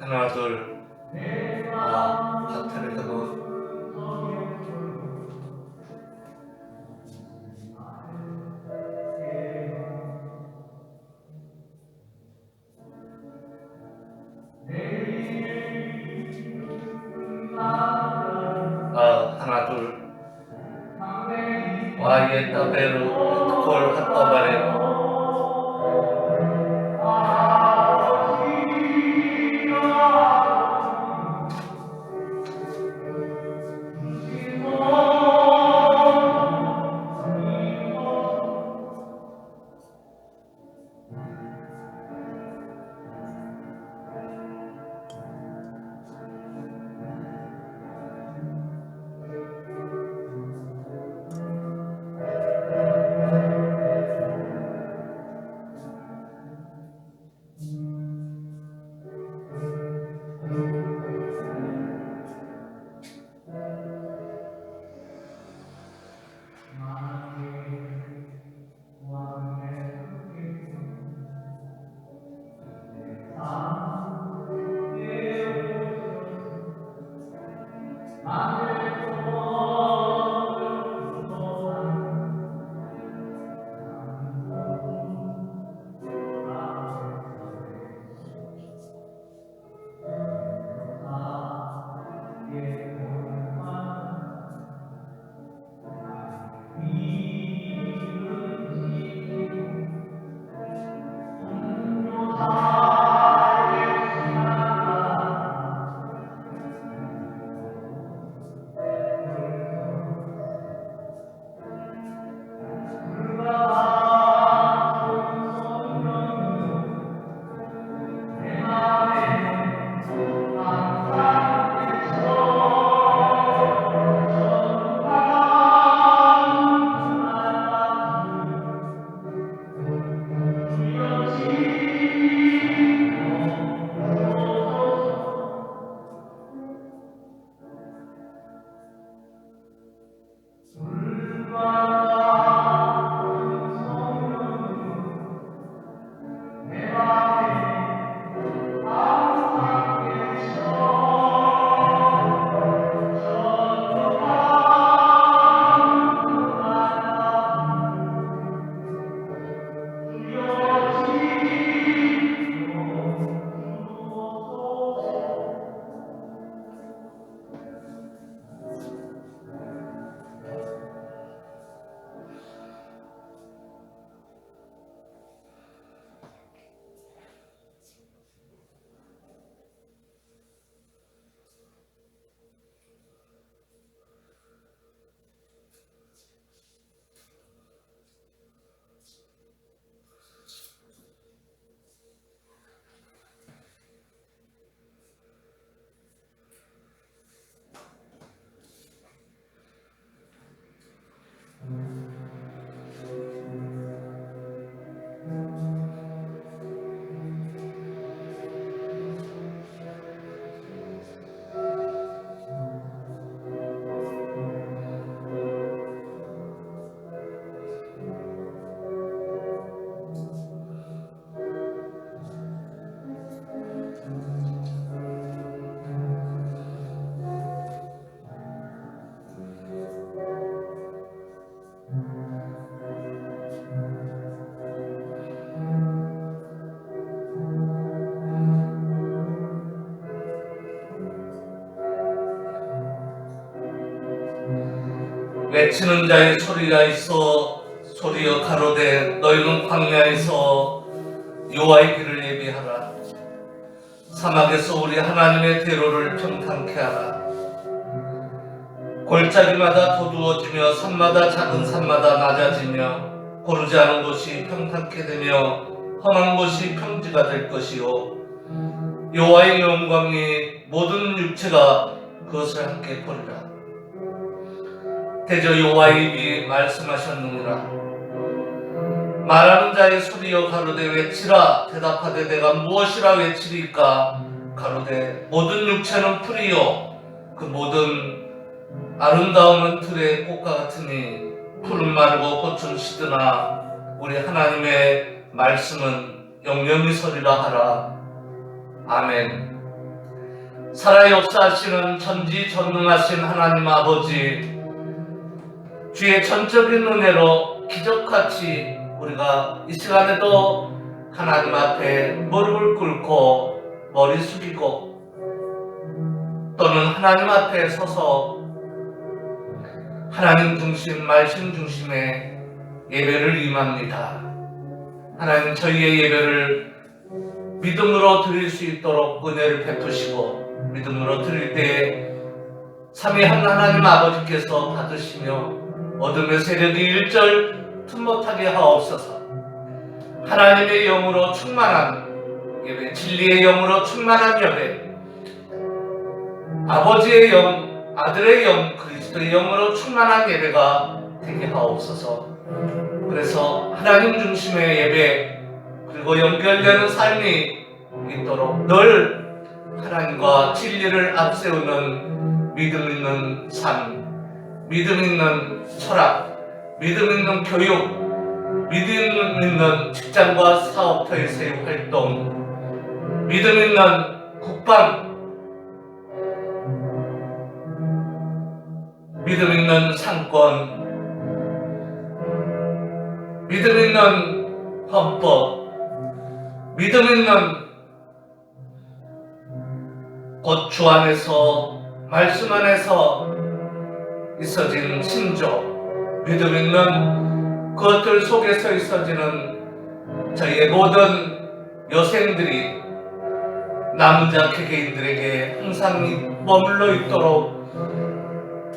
하나 둘. 파트를 해도 하나 둘. 와이에 따베르 콜 핫바바레 외치는 자의 소리가 있어 소리여 가로되 너희는 광야에서 여호와의 길을 예비하라. 사막에서 우리 하나님의 대로를 평탄케 하라. 골짜기마다 도두어지며 산마다 작은 산마다 낮아지며 고르지 않은 곳이 평탄케 되며 험한 곳이 평지가 될 것이요 여호와의 영광이 모든 육체가 그것을 함께 보리라. 대저 여호와의 입이 말씀하셨느니라. 말하는 자의 소리여 가로되 외치라. 대답하되 내가 무엇이라 외치리까. 가로되 모든 육체는 풀이요 그 모든 아름다움은 들의 꽃과 같으니 풀은 마르고 꽃은 시드나 우리 하나님의 말씀은 영영이 서리라 하라. 아멘. 살아 역사하시는 전지전능하신 하나님 아버지, 주의 전적인 은혜로 기적같이 우리가 이 시간에도 하나님 앞에 무릎을 꿇고 머리 숙이고 또는 하나님 앞에 서서 하나님 중심, 말씀 중심의 예배를 임합니다. 하나님, 저희의 예배를 믿음으로 드릴 수 있도록 은혜를 베푸시고 믿음으로 드릴 때에 삼위한 하나님 아버지께서 받으시며 어둠의 세력이 일절 틈못하게 하옵소서. 하나님의 영으로 충만한 예배, 진리의 영으로 충만한 예배, 아버지의 영, 아들의 영, 그리스도의 영으로 충만한 예배가 되게 하옵소서. 그래서 하나님 중심의 예배 그리고 연결되는 삶이 있도록 늘 하나님과 진리를 앞세우는 믿음 있는 삶, 믿음 있는 철학, 믿음 있는 교육, 믿음 있는 직장과 사업터에서의 활동, 믿음 있는 국방, 믿음 있는 상권, 믿음 있는 헌법, 믿음 있는 곧 주 안에서 말씀 안에서 있어진 신조, 믿음 있는 그것들 속에서 있어지는 저희의 모든 여생들이 남은 자 개개인들에게 항상 머물러 있도록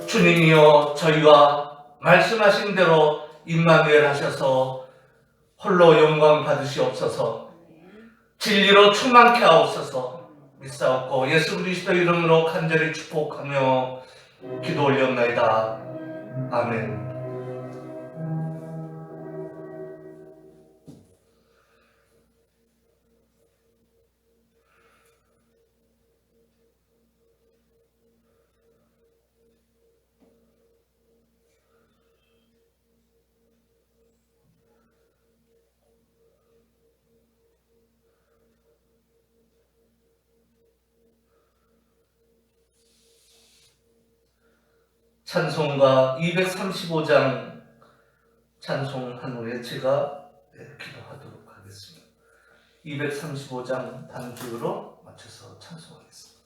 주님이여 저희와 말씀하신 대로 임마누엘 하셔서 홀로 영광 받으시옵소서. 진리로 충만케 하옵소서. 믿사옵고 예수 그리스도 이름으로 간절히 축복하며 기도 올렸나이다. 아멘. 찬송가 235장 찬송한 후에 제가 기도하도록 하겠습니다. 235장 반주로 맞춰서 찬송하겠습니다.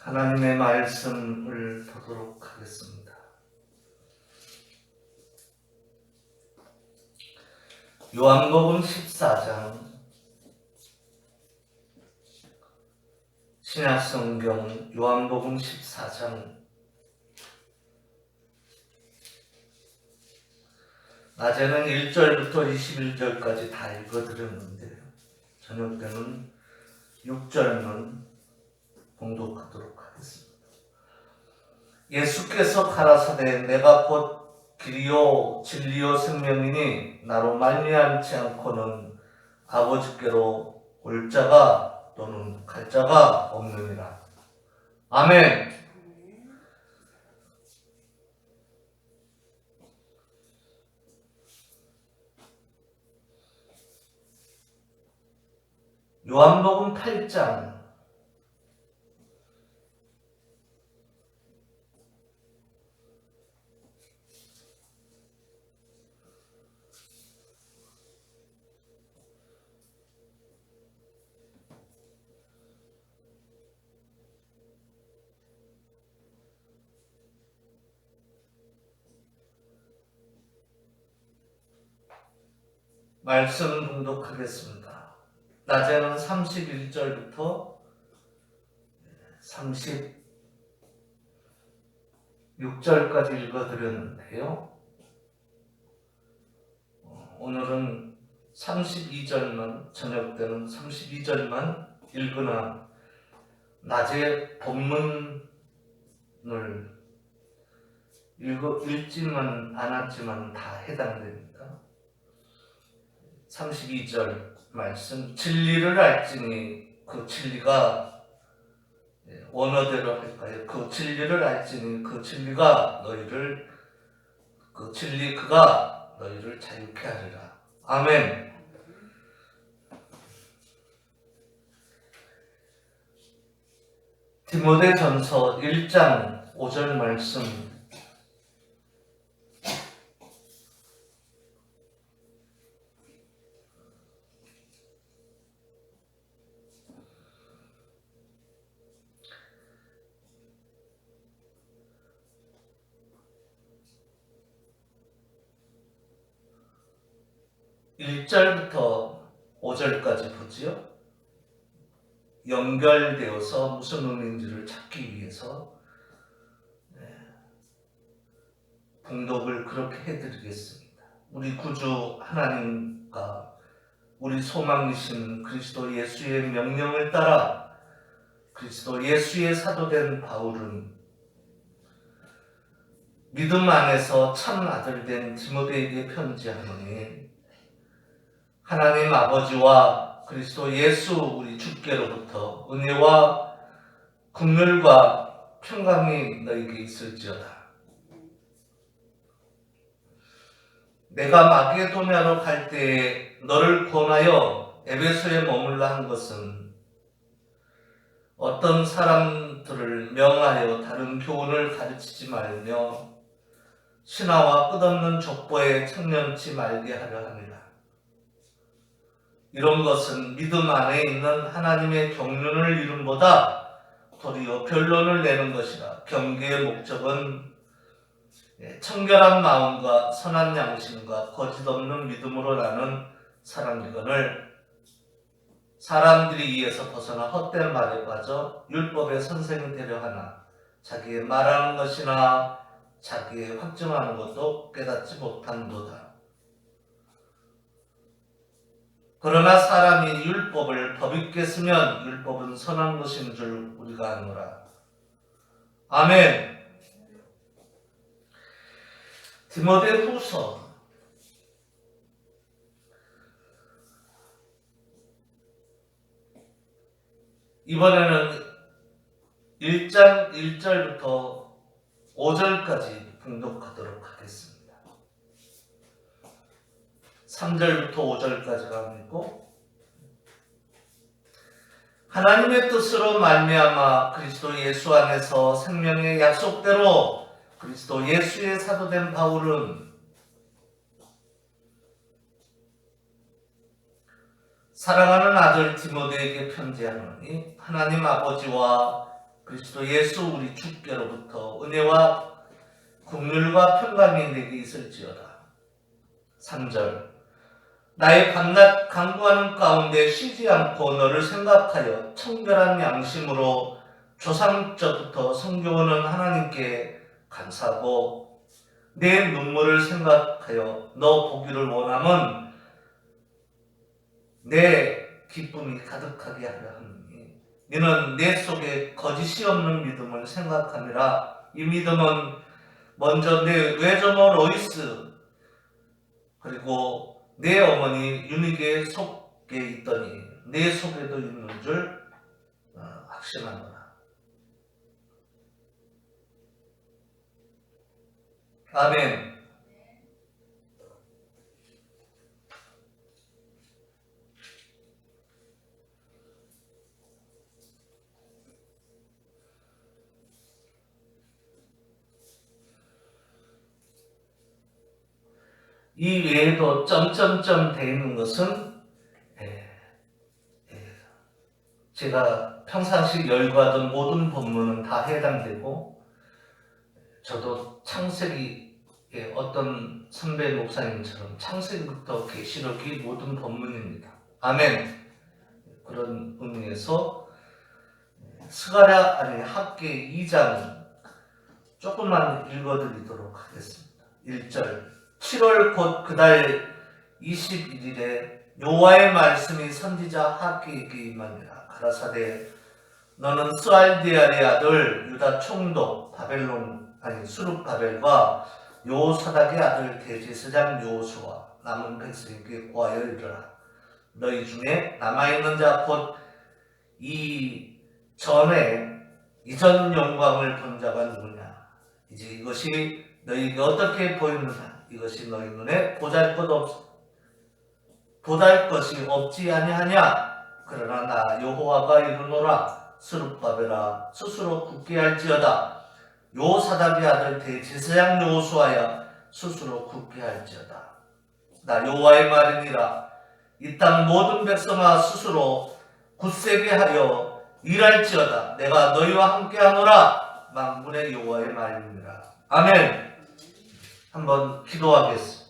하나님의 말씀을 보도록 하겠습니다. 요한복음 14장, 신약성경 요한복음 14장, 낮에는 1절부터 21절까지 다 읽어드렸는데요. 저녁 때는 6절만 봉독하도록 하겠습니다. 예수께서 가라사대 내가 곧 길이요 진리요 생명이니 나로 말미암지 않고는 아버지께로 올 자가 또는 갈 자가 없느니라. 아멘. 요한복음 8장 말씀 봉독하겠습니다. 낮에는 31절부터 36절까지 읽어드렸는데요. 오늘은 32절만, 저녁 때는 32절만 읽으나 낮에 본문을 읽지만 않았지만 다 해당됩니다. 32절 말씀, 진리를 알지니 그 진리가, 원어대로 할까요? 그 진리를 알지니 그 진리가 너희를, 그 진리 그가 너희를 자유케 하리라. 아멘. 디모데전서 1장 5절 말씀, 1절부터 5절까지 보지요. 연결되어서 무슨 의미인지를 찾기 위해서 봉독을 그렇게 해드리겠습니다. 우리 구주 하나님과 우리 소망이신 그리스도 예수의 명령을 따라 그리스도 예수의 사도된 바울은 믿음 안에서 참 아들 된 디모데에게 편지하노니 하나님 아버지와 그리스도 예수 우리 주께로부터 은혜와 긍휼과 평강이 너에게 있을지어다. 내가 마게도냐로 갈 때에 너를 권하여 에베소에 머물라 한 것은 어떤 사람들을 명하여 다른 교훈을 가르치지 말며 신화와 끝없는 족보에 청년치 말게 하려 함이라. 이런 것은 믿음 안에 있는 하나님의 경륜을 이름보다 도리어 변론을 내는 것이라. 경계의 목적은 청결한 마음과 선한 양심과 거짓 없는 믿음으로 나는 사랑이거늘 사람들이 이에서 벗어나 헛된 말에 빠져 율법의 선생이 되려 하나 자기의 말하는 것이나 자기의 확증하는 것도 깨닫지 못한도다. 그러나 사람이 율법을 법있게 쓰면 율법은 선한 것인 줄 우리가 아노라. 아멘. 디모데후서 이번에는 1장 1절부터 5절까지 봉독하도록 하겠습니다. 3절부터 5절까지가 있고 하나님의 뜻으로 말미암아 그리스도 예수 안에서 생명의 약속대로 그리스도 예수의 사도된 바울은 사랑하는 아들 디모데에게 편지하노니 하나님 아버지와 그리스도 예수 우리 주께로부터 은혜와 긍휼과 평강이 내게 있을지어다. 3절 나의 밤낮 간구하는 가운데 쉬지 않고 너를 생각하여 청결한 양심으로 조상적부터 섬겨오는 하나님께 감사하고 내 눈물을 생각하여 너 보기를 원함은 내 기쁨이 가득하게 하려 하느니 너는 내 속에 거짓이 없는 믿음을 생각하니라. 이 믿음은 먼저 내 외조모 로이스 그리고 내 어머니 유니게 속에 있더니 내 속에도 있는 줄 확신하노라. 아멘. 이 외에도 점점점 돼 있는 것은 제가 평상시 열거하던 모든 본문은 다 해당되고 저도 창세기의 어떤 선배 목사님처럼 창세기부터 계시록이 모든 본문입니다. 아멘. 그런 의미에서 스가랴 아니 학계 2장 조금만 읽어드리도록 하겠습니다. 1절 7월 곧 그달 21일에 여호와의 말씀이 선지자 학계에게 임하니라. 가라사대 너는 스알디엘의 아들 유다 총독 수룹바벨과 요사닥의 아들 대제사장 요수와 남은 백성에게 고하여 이르라. 너희 중에 남아있는 자 곧 이전 영광을 본 자가 누구냐. 이제 이것이 너희에게 어떻게 보이느냐. 이것이 너희 눈에 보잘것이 없지 아니하냐. 그러나 나 여호와가 이르노라. 스룹바벨아 스스로 굳게 할지어다. 요사닥의 아들 대제사장 요수아야 스스로 굳게 할지어다. 나 여호와의 말이니라. 이 땅 모든 백성아 스스로 굳세게 하여 일할지어다. 내가 너희와 함께하노라. 만군의 여호와의 말이니라. 아멘. 한번 기도하겠습니다.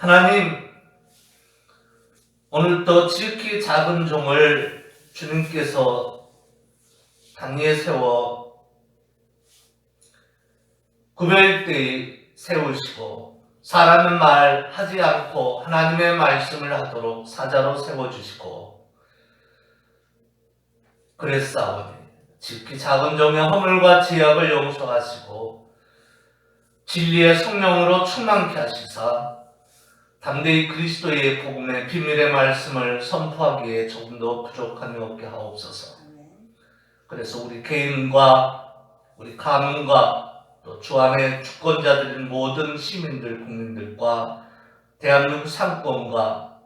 하나님, 오늘도 지극히 작은 종을 주님께서 당리에 세워 구별되이 세우시고 사람의 말 하지 않고 하나님의 말씀을 하도록 사자로 세워주시고 그랬사오니 지극히 작은 종의 허물과 죄악을 용서하시고 진리의 성령으로 충만케 하시사 담대히 그리스도의 복음의 비밀의 말씀을 선포하기에 조금 더 부족함이 없게 하옵소서. 그래서 우리 개인과 우리 가문과 또 주 안에 주권자들인 모든 시민들, 국민들과 대한민국 상권과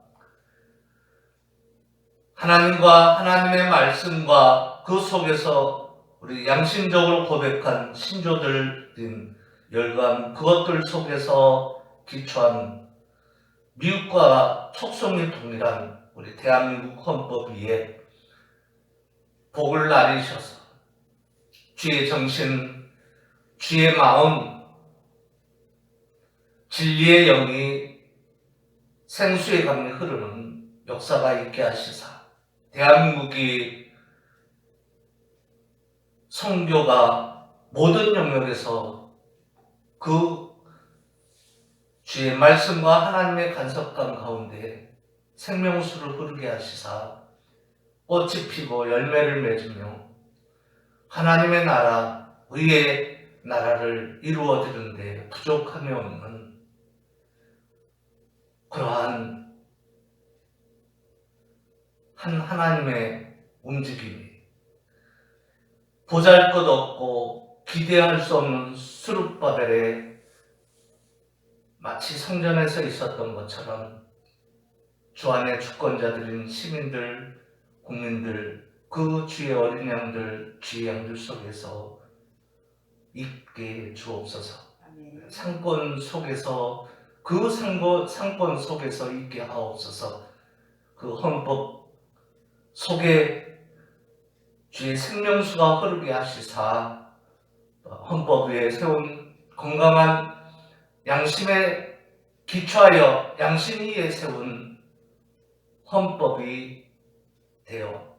하나님과 하나님의 말씀과 그 속에서 우리 양심적으로 고백한 신조들인 열감 그것들 속에서 기초한 미국과 촉성이 동일한 우리 대한민국 헌법 위에 복을 나리셔서 주의 정신, 주의 마음, 진리의 영이 생수의 강이 흐르는 역사가 있게 하시사 대한민국이 선교가 모든 영역에서 그 주의 말씀과 하나님의 간섭감 가운데 생명수를 흐르게 하시사 꽃이 피고 열매를 맺으며 하나님의 나라, 의의 나라를 이루어드리는데 부족함이 없는 그러한 한 하나님의 움직임이 보잘것없고 기대할 수 없는 스룹바벨에 마치 성전에서 있었던 것처럼 주 안에 주권자들인 시민들, 국민들, 그 주의 어린 양들, 주의 양들 속에서 있게 주옵소서. 상권 속에서 그 상권 속에서 있게 하옵소서. 그 헌법 속에 주의 생명수가 흐르게 하시사 헌법 위에 세운 건강한 양심에 기초하여 양심 위에 세운 헌법이 되어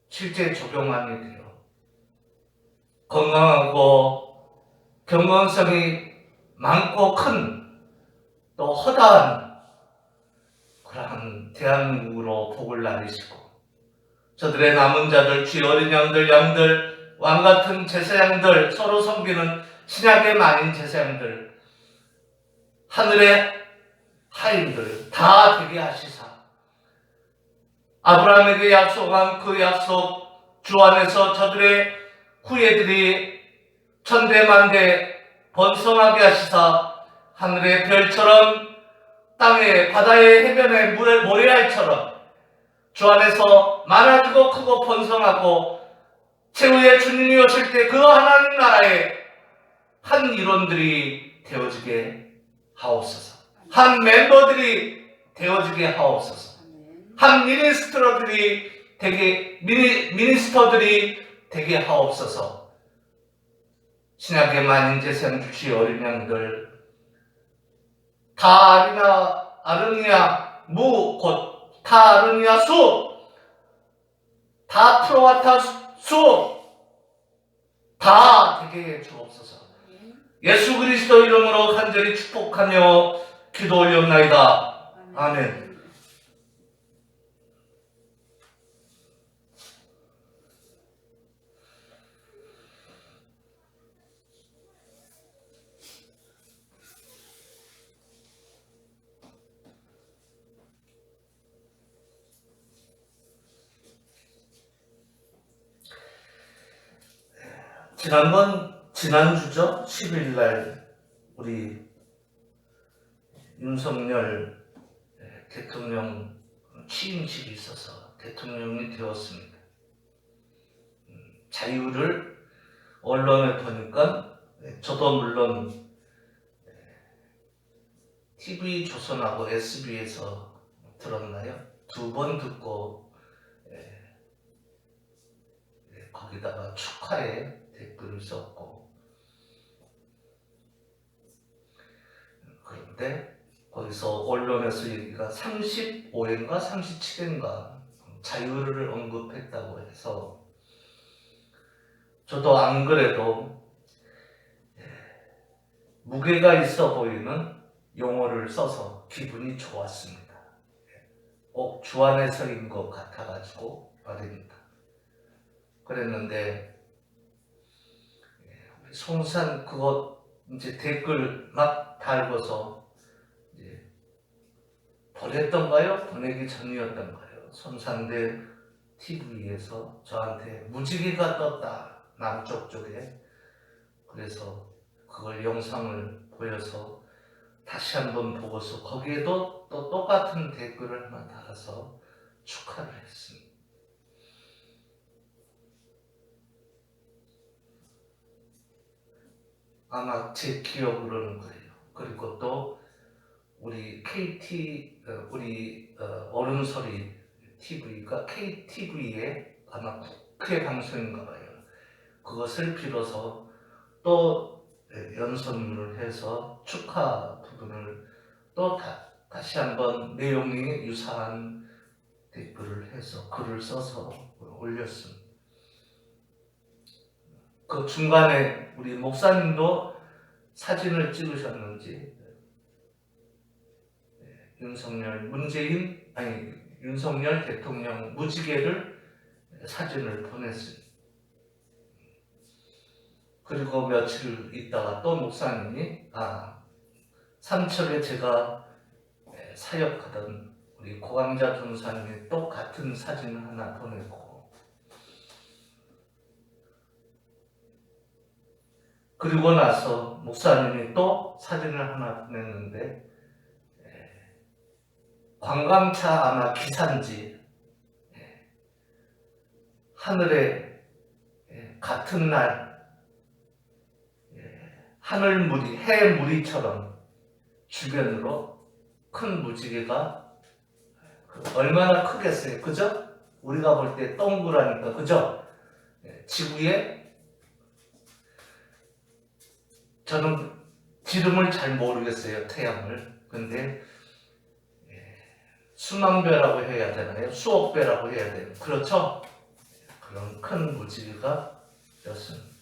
실제 적용하게 되어 건강하고 경건성이 많고 큰 또 허다한 그러한 대한민국으로 복을 나리시고 저들의 남은 자들, 주의 어린 양들, 왕같은 제사장들, 서로 섬기는 신약의 만인 제사장들, 하늘의 하인들 다 되게 하시사 아브라함에게 약속한 그 약속 주 안에서 저들의 후예들이 천대만대 번성하게 하시사 하늘의 별처럼 땅의 바다의 해변의 물의 모래알처럼 주 안에서 많아지고 크고 번성하고 최후의 주님이 오실 때 그 하나님 나라의 한 일원들이 되어지게 하옵소서. 한 멤버들이 되어지게 하옵소서. 한 미니스터들이 되게 하옵소서. 신약의 만인 제사장 주의 어린 양들 타아리나 아르니아 무 곧 타아르니아 수 다 프로와타 수 다 되게 해 주옵소서. 예수 그리스도 이름으로 간절히 축복하며 기도 올렸나이다. 아멘. 지난주죠? 10일 날 우리 윤석열 대통령 취임식이 있어서 대통령이 되었습니다. 자유를 언론에 보니까 저도 물론 TV조선하고 SB에서 들었나요? 2번 듣고 거기다가 축하의 댓글을 썼고 그런데 거기서 언론에서 얘기가 35회인가 37회인가 자유를 언급했다고 해서 저도 안 그래도 무게가 있어 보이는 용어를 써서 기분이 좋았습니다. 주안에서인 것 같아가지고 말입니다. 그랬는데 송산 그거 이제 댓글 막 달고서 이제 보냈던가요? 보내기 전이었던가요? 손상대 TV에서 저한테 무지개가 떴다 남쪽 쪽에. 그래서 그걸 영상을 보여서 다시 한번 보고서 거기에도 또 똑같은 댓글을 하나 달아서 축하를 했습니다. 아마 제 기억으로는 그래요. 그리고 또 우리 KT 우리 어른소리 TV가 KTV에 아마 국회 방송인가 봐요. 그것을 빌어서 또 연설문을 해서 축하 부분을 또 다시 한번 내용이 유사한 댓글을 해서 글을 써서 올렸습니다. 그 중간에 우리 목사님도 사진을 찍으셨는지 윤석열 대통령 무지개를 사진을 보냈습니다. 그리고 며칠 있다가 또 목사님이 삼척에 제가 사역하던 우리 고강자 전사님이 또 같은 사진을 하나 보내고, 그리고 나서 목사님이 또 사진을 하나 보냈는데 관광차 아마 기사인지 하늘에 같은 날 하늘무리, 해무리처럼 주변으로 큰 무지개가 얼마나 크겠어요, 그죠? 우리가 볼 때 동그라니까, 그죠? 지구에 저는 지름을 잘 모르겠어요, 태양을. 근데 수만 배라고 해야 되나요? 수억 배라고 해야 되나요? 그렇죠? 그런 큰 무지개가 였습니다.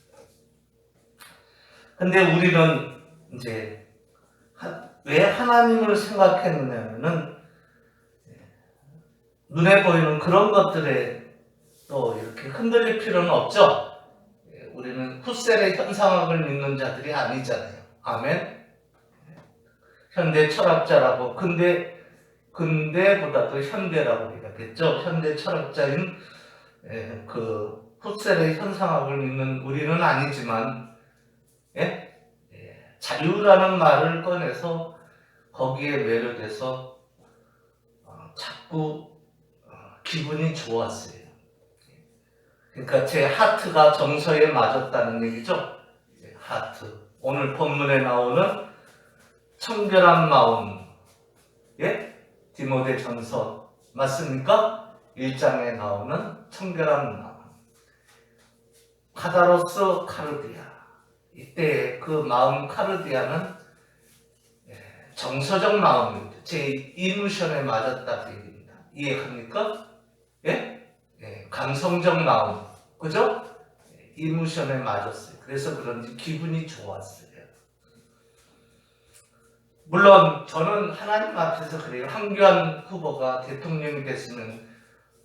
근데 우리는 이제 왜 하나님을 생각했느냐면은 눈에 보이는 그런 것들에 또 이렇게 흔들릴 필요는 없죠. 우리는 훗셀의 현상학을 믿는 자들이 아니잖아요. 아멘. 현대 철학자라고, 근대보다도 현대라고 해야겠죠. 현대 철학자인 그 훗셀의 현상학을 믿는 우리는 아니지만, 자유라는 말을 꺼내서 거기에 매료돼서 자꾸 기분이 좋았어요. 그러니까 제 하트가 정서에 맞았다는 얘기죠. 하트. 오늘 본문에 나오는 청결한 마음, 디모데 전서 맞습니까? 1장에 나오는 청결한 마음. 카다로스 카르디아. 이때 그 마음 카르디아는 정서적 마음입니다. 제 이모션에 맞았다는 얘기입니다. 이해합니까? 감성적 마음, 그죠? 이모션에 맞았어요. 그래서 그런지 기분이 좋았어요. 물론 저는 하나님 앞에서 그래요. 황교안 후보가 대통령이 됐으면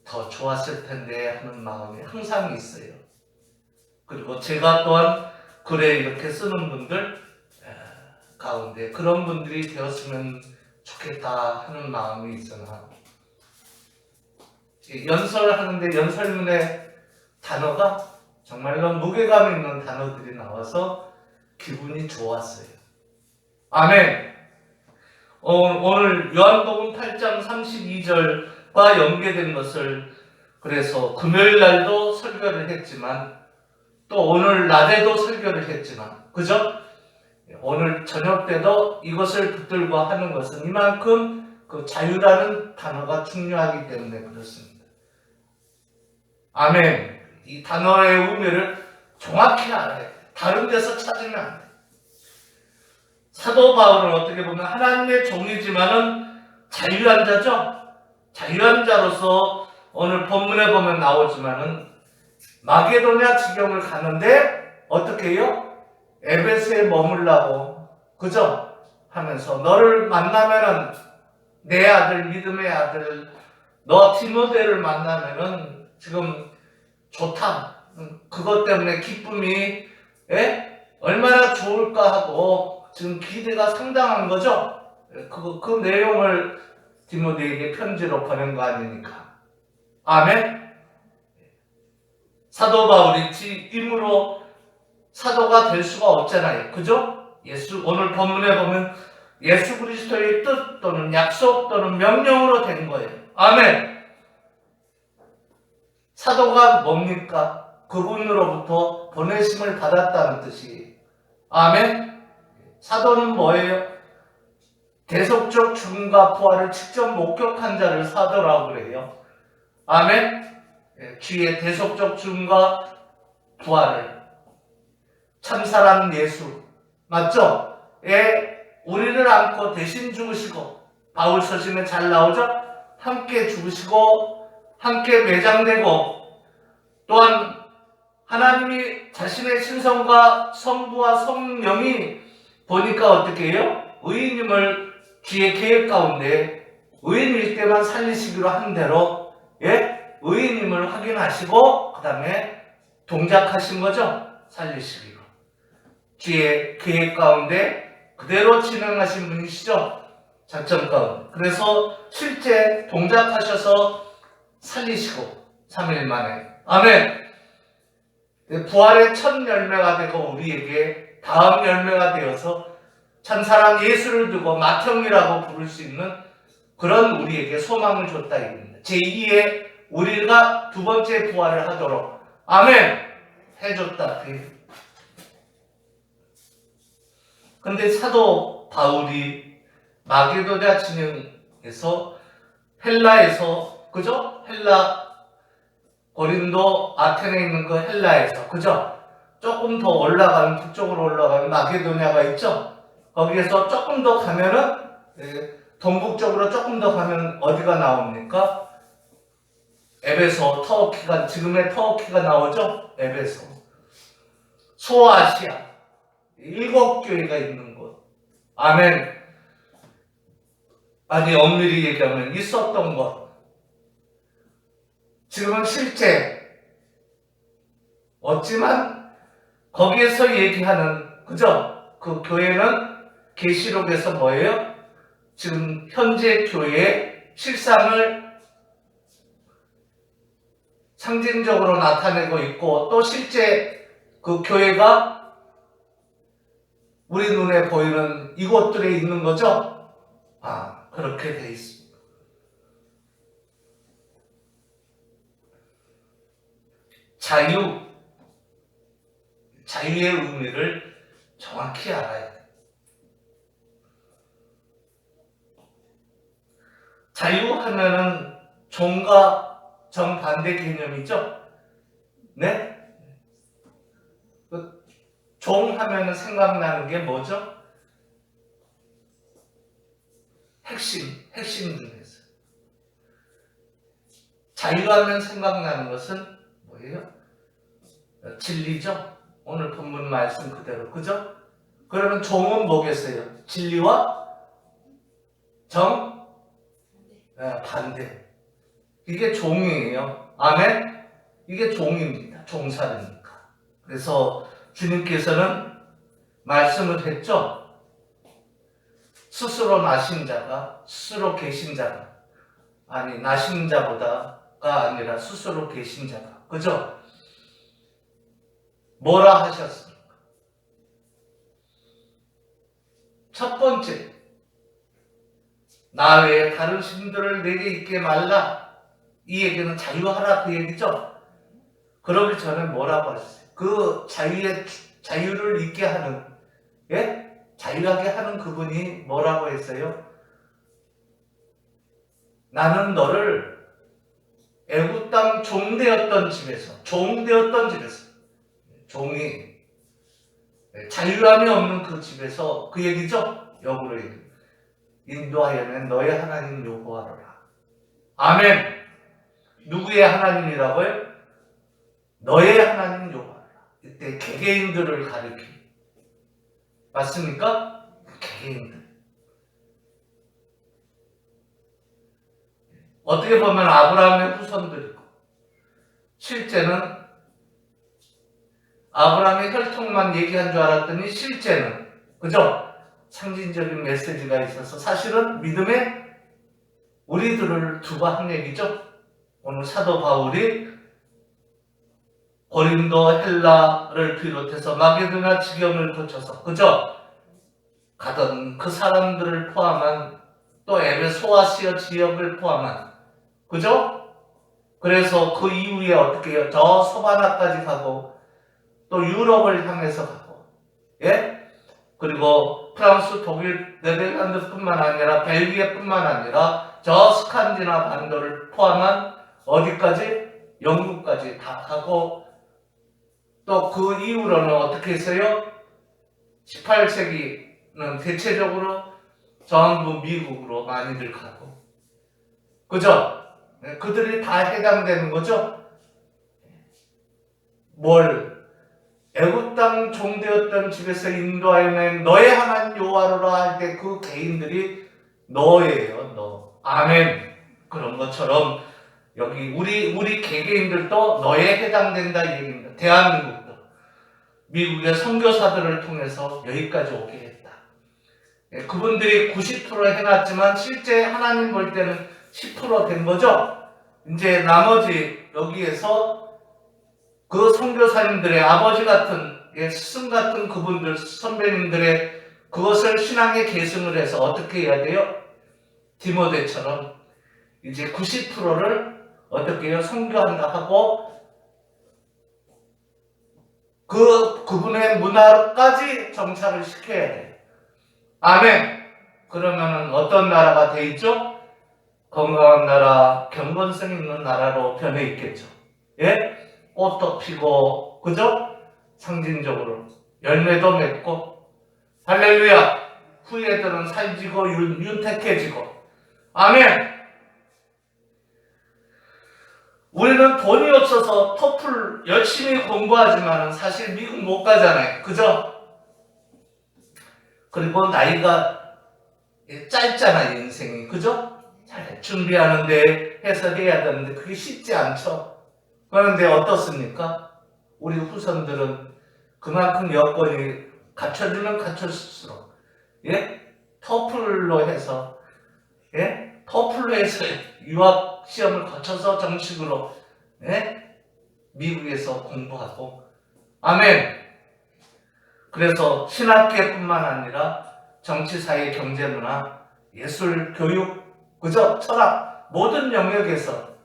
더 좋았을 텐데 하는 마음이 항상 있어요. 그리고 제가 또한 글에 이렇게 쓰는 분들 가운데 그런 분들이 되었으면 좋겠다 하는 마음이 있으나, 연설을 하는데 연설문에 단어가 정말로 무게감 있는 단어들이 나와서 기분이 좋았어요. 아멘. 오늘 요한복음 8장 32절과 연계된 것을 그래서 금요일 날도 설교를 했지만 또 오늘 낮에도 설교를 했지만, 그죠? 오늘 저녁 때도 이것을 붙들고 하는 것은 이만큼 그 자유라는 단어가 중요하기 때문에 그렇습니다. 아멘. 이 단어의 의미를 정확히 알아야 돼. 다른 데서 찾으면 안 돼. 사도 바울은 어떻게 보면 하나님의 종이지만은 자유한 자죠. 자유한 자로서 오늘 본문에 보면 나오지만은 마게도냐 지경을 가는데 어떻게 해요? 에베소에 머물라고 그죠? 하면서 너를 만나면은 내 아들 믿음의 아들 너 디모데를 만나면은 지금 좋다. 그것 때문에 기쁨이 얼마나 좋을까 하고 지금 기대가 상당한 거죠. 그 내용을 디모데에게 편지로 보낸 거 아닙니까? 아멘. 사도 바울이 힘으로 사도가 될 수가 없잖아요. 그죠? 오늘 본문에 보면 예수 그리스도의 뜻 또는 약속 또는 명령으로 된 거예요. 아멘. 사도가 뭡니까? 그분으로부터 보내심을 받았다는 뜻이. 아멘. 사도는 뭐예요? 대속적 죽음과 부활을 직접 목격한 자를 사도라고 그래요. 아멘. 주의 대속적 죽음과 부활을 참사랑 예수 맞죠? 우리를 안고 대신 죽으시고 바울 서신에 잘 나오죠? 함께 죽으시고 함께 매장되고 또한 하나님이 자신의 신성과 성부와 성령이 보니까 어떻게 해요? 의인임을 주의 계획 가운데 의인일 때만 살리시기로 한 대로 의인임을 확인하시고 그 다음에 동작하신 거죠? 살리시기로 주의 계획 가운데 그대로 진행하신 분이시죠? 작전 가운데. 그래서 실제 동작하셔서 살리시고 3일 만에 아멘. 부활의 첫 열매가 되고 우리에게 다음 열매가 되어서 참사랑 예수를 두고 맏형이라고 부를 수 있는 그런 우리에게 소망을 줬다 이겁니다. 제2의 우리가 두 번째 부활을 하도록 아멘 해줬다. 근데 사도 바울이 마게도냐 진영에서 헬라에서 그죠? 고린도 아테네에 있는 그 헬라에서 그죠? 조금 더 올라가면 북쪽으로 올라가면 마게도냐가 있죠? 거기에서 조금 더 가면은 동북쪽으로 조금 더 가면 어디가 나옵니까? 에베소, 터키가 지금의 터키가 나오죠? 에베소. 소아시아 7교회가 있는 곳. 아멘. 아니 엄밀히 얘기하면 있었던 것. 지금은 실제 없지만 거기에서 얘기하는 그죠? 그 교회는 계시록에서 뭐예요? 지금 현재 교회의 실상을 상징적으로 나타내고 있고 또 실제 그 교회가 우리 눈에 보이는 이곳들에 있는 거죠? 그렇게 돼 있습니다. 자유의 의미를 정확히 알아야 돼요. 자유하면은 종과 정반대 개념이죠? 네? 종 하면은 생각나는 게 뭐죠? 핵심 중에서. 자유하면 생각나는 것은 뭐예요? 진리죠? 오늘 본문 말씀 그대로. 그죠? 그러면 종은 뭐겠어요? 진리와 반대. 이게 종이에요. 아멘? 이게 종입니다. 종살이니까. 그래서 주님께서는 말씀을 했죠? 스스로 나신 자가, 스스로 계신 자가, 나신 자보다가 아니라 스스로 계신 자가. 그죠? 뭐라 하셨습니까? 첫 번째, 나 외에 다른 신들을 내게 있게 말라. 이 얘기는 자유하라 그 얘기죠? 그러기 전에 뭐라고 하셨어요? 그 자유를 있게 하는, 자유하게 하는 그분이 뭐라고 했어요? 나는 너를 애굽 땅 종되었던 집에서 종이 자유함이 없는 그 집에서 그 얘기죠. 역으로 얘기. 인도하여는 너의 하나님 여호와로라. 아멘. 누구의 하나님이라고요? 너의 하나님 여호와로라. 이때 개개인들을 가리키. 맞습니까? 개개인들. 어떻게 보면 아브라함의 후손들이고 실제는 아브라함의 혈통만 얘기한 줄 알았더니 실제는 그죠? 상징적인 메시지가 있어서 사실은 믿음에 우리들을 두고 한 얘기죠. 오늘 사도 바울이 고린도 헬라를 비롯해서 마게도냐 지경을 거쳐서 그죠? 가던 그 사람들을 포함한 또 에베소 아시아 지역을 포함한 그죠? 그래서 그 이후에 어떻게 해요? 저 서바나까지 가고 또 유럽을 향해서 가고 예? 그리고 프랑스, 독일, 네덜란드뿐만 아니라 벨기에뿐만 아니라 저 스칸디나 반도를 포함한 어디까지? 영국까지 다 가고 또 그 이후로는 어떻게 했어요? 18세기는 대체적으로 전부 미국으로 많이들 가고 그죠? 그들이 다 해당되는 거죠? 뭘? 애굽 땅 종되었던 집에서 인도하여 낸 너의 하나님 여호와로라 할 때 그 개인들이 너예요, 너. 아멘. 그런 것처럼 여기 우리 개개인들도 너에 해당된다 이 얘기입니다. 대한민국도 미국의 선교사들을 통해서 여기까지 오게 했다. 그분들이 90% 해놨지만 실제 하나님 볼 때는 10% 된 거죠. 이제 나머지 여기에서 그 선교사님들의 아버지 같은 스승 같은 그분들 선배님들의 그것을 신앙에 계승을 해서 어떻게 해야 돼요? 디모데처럼 이제 90%를 어떻게 해요? 선교한다 하고 그분의 문화까지 정착을 시켜야 돼요. 아멘. 그러면은 어떤 나라가 돼 있죠? 건강한 나라, 경건성 있는 나라로 변해 있겠죠. 예? 꽃도 피고, 그죠? 상징적으로. 열매도 맺고, 할렐루야! 후예들은 살지고, 윤택해지고. 아멘! 우리는 돈이 없어서 토플 열심히 공부하지만 사실 미국 못 가잖아요. 그죠? 그리고 나이가 짧잖아요, 인생이. 그죠? 잘 준비하는데 해서 해야 되는데 그게 쉽지 않죠. 그런데 어떻습니까? 우리 후손들은 그만큼 여건이 갖춰지면 갖춰질수록 토플로 해서 유학 시험을 거쳐서 정식으로 미국에서 공부하고 아멘. 그래서 신학계뿐만 아니라 정치, 사회, 경제, 문화, 예술, 교육, 그죠? 철학 모든 영역에서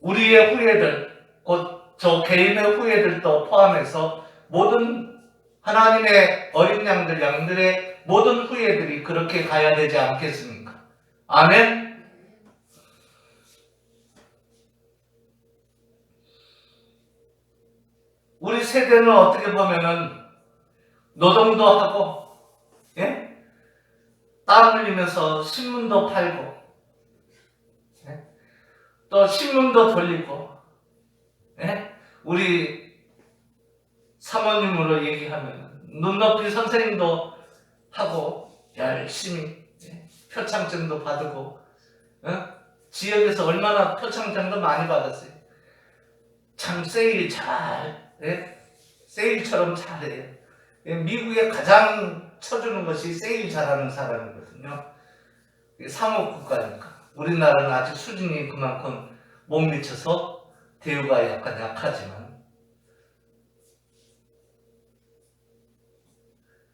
우리의 후예들, 곧 저 개인의 후예들도 포함해서 모든 하나님의 어린 양들의 모든 후예들이 그렇게 가야 되지 않겠습니까? 아멘? 우리 세대는 어떻게 보면은 노동도 하고, 땀 흘리면서 신문도 팔고, 또 신문도 돌리고, 우리 사모님으로 얘기하면 눈높이 선생님도 하고 열심히 표창장도 받고 지역에서 얼마나 표창장도 많이 받았어요. 참 세일 세일처럼 잘해요. 미국에 가장 쳐주는 것이 세일 잘하는 사람이거든요. 상업국가니까. 우리나라는 아직 수준이 그만큼 못 미쳐서 대우가 약간 약하지만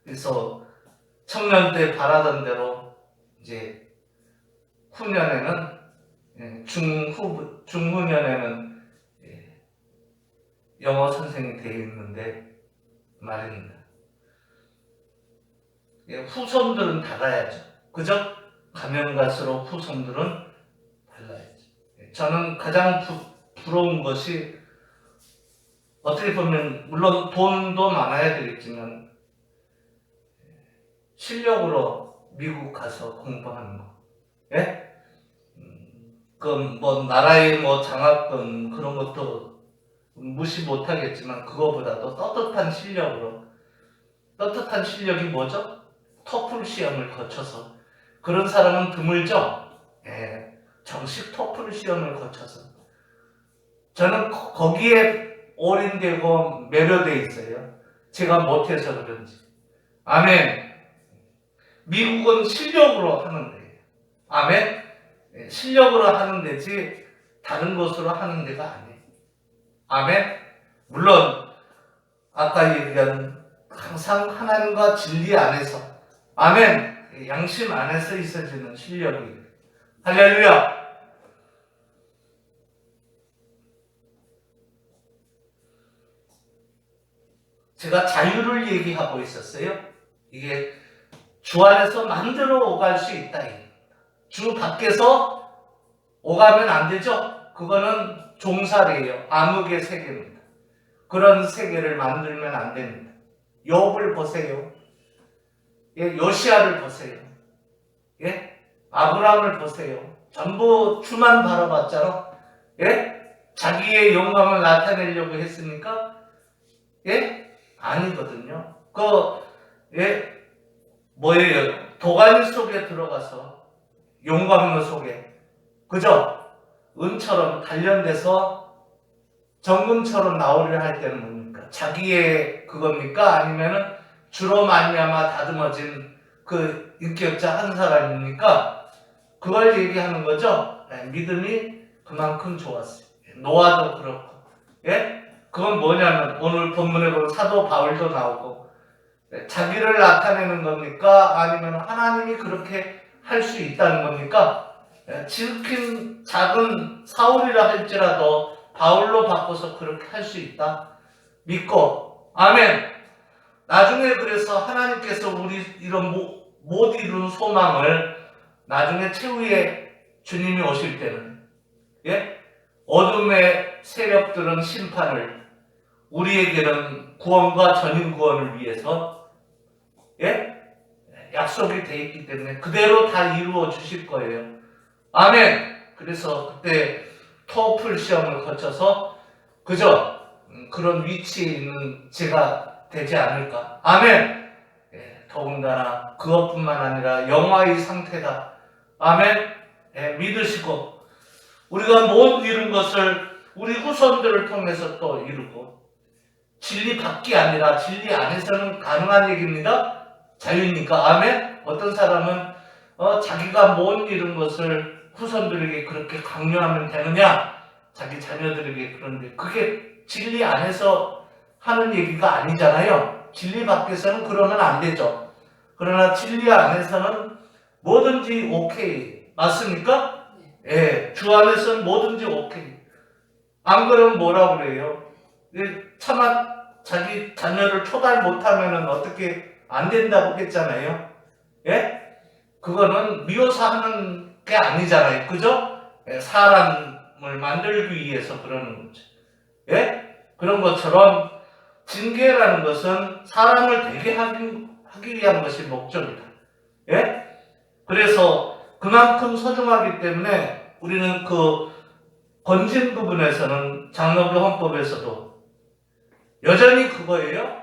그래서 청년 때 바라던 대로 이제 후년에는 중후년에는 영어 선생이 되어 있는데 말입니다. 후손들은 달라야죠. 그죠? 가면 갈수록 후손들은 달라야죠. 저는 가장 부러운 것이 어떻게 보면 물론 돈도 많아야 되겠지만 실력으로 미국 가서 공부하는 거, 예? 그럼 뭐 나라의 뭐 장학금 그런 것도 무시 못하겠지만 그거보다도 떳떳한 실력이 뭐죠? 토플 시험을 거쳐서 그런 사람은 드물죠. 예, 정식 토플 시험을 거쳐서 저는 거기에 올인되고 매료돼 있어요. 제가 못해서 그런지. 아멘. 미국은 실력으로 하는 데예요. 아멘. 예, 실력으로 하는 데지 다른 곳으로 하는 데가 아니에요. 아멘. 물론 아까 얘기한 항상 하나님과 진리 안에서 아멘. 양심 안에서 있어지는 실력이 할렐루야. 제가 자유를 얘기하고 있었어요. 이게 주 안에서 만들어 오갈 수 있다. 주 밖에서 오가면 안 되죠. 그거는 종살이에요. 암흑의 세계입니다. 그런 세계를 만들면 안 됩니다. 욥을 보세요. 예, 요시아를 보세요. 예? 아브라함을 보세요. 전부 주만 바라봤잖아. 예? 자기의 영광을 나타내려고 했습니까? 예? 아니거든요. 예? 뭐예요? 도가니 속에 들어가서 용광로 속에 그죠? 은처럼 단련돼서 정금처럼 나오려 할 때는 뭡니까? 자기의 그겁니까? 아니면은 주로 말미암아 다듬어진 그 인격자 한 사람입니까? 그걸 얘기하는 거죠. 네, 믿음이 그만큼 좋았어요. 노아도 그렇고, 예? 그건 뭐냐면 오늘 본문에 보면 사도 바울도 나오고 자기를 나타내는 겁니까? 아니면 하나님이 그렇게 할 수 있다는 겁니까? 지극히 작은 사울이라 할지라도 바울로 바꿔서 그렇게 할 수 있다. 믿고 아멘. 나중에 그래서 하나님께서 우리 이런 못 이룬 소망을 나중에 최후에 주님이 오실 때는 예? 어둠의 세력들은 심판을 우리에게는 구원과 전인 구원을 위해서 예? 약속이 돼 있기 때문에 그대로 다 이루어 주실 거예요. 아멘. 그래서 그때 토플 시험을 거쳐서 그저 그런 위치에 있는 제가 되지 않을까. 아멘. 예, 더군다나 그것뿐만 아니라 영화의 상태다. 아멘. 예, 믿으시고 우리가 못 이룬 것을 우리 후손들을 통해서 또 이루고 진리 밖이 아니라 진리 안에서는 가능한 얘기입니다. 자유니까. 아멘. 어떤 사람은 자기가 못 이룬 것을 후손들에게 그렇게 강요하면 되느냐? 자기 자녀들에게. 그런데 그게 진리 안에서 하는 얘기가 아니잖아요. 진리 밖에서는 그러면 안 되죠. 그러나 진리 안에서는 뭐든지 오케이. 맞습니까? 예, 주 안에서는 뭐든지 오케이. 안 그러면 뭐라고 그래요? 차마 자기 자녀를 초달 못하면 어떻게 안 된다고 했잖아요. 예? 그거는 미워서 하는 게 아니잖아요. 그죠? 예, 사람을 만들기 위해서 그러는 거죠. 예? 그런 것처럼 징계라는 것은 사람을 되게 하기 위한 것이 목적이다. 예? 그래서 그만큼 소중하기 때문에 우리는 그 건진 부분에서는 장로교 헌법에서도 여전히 그거예요.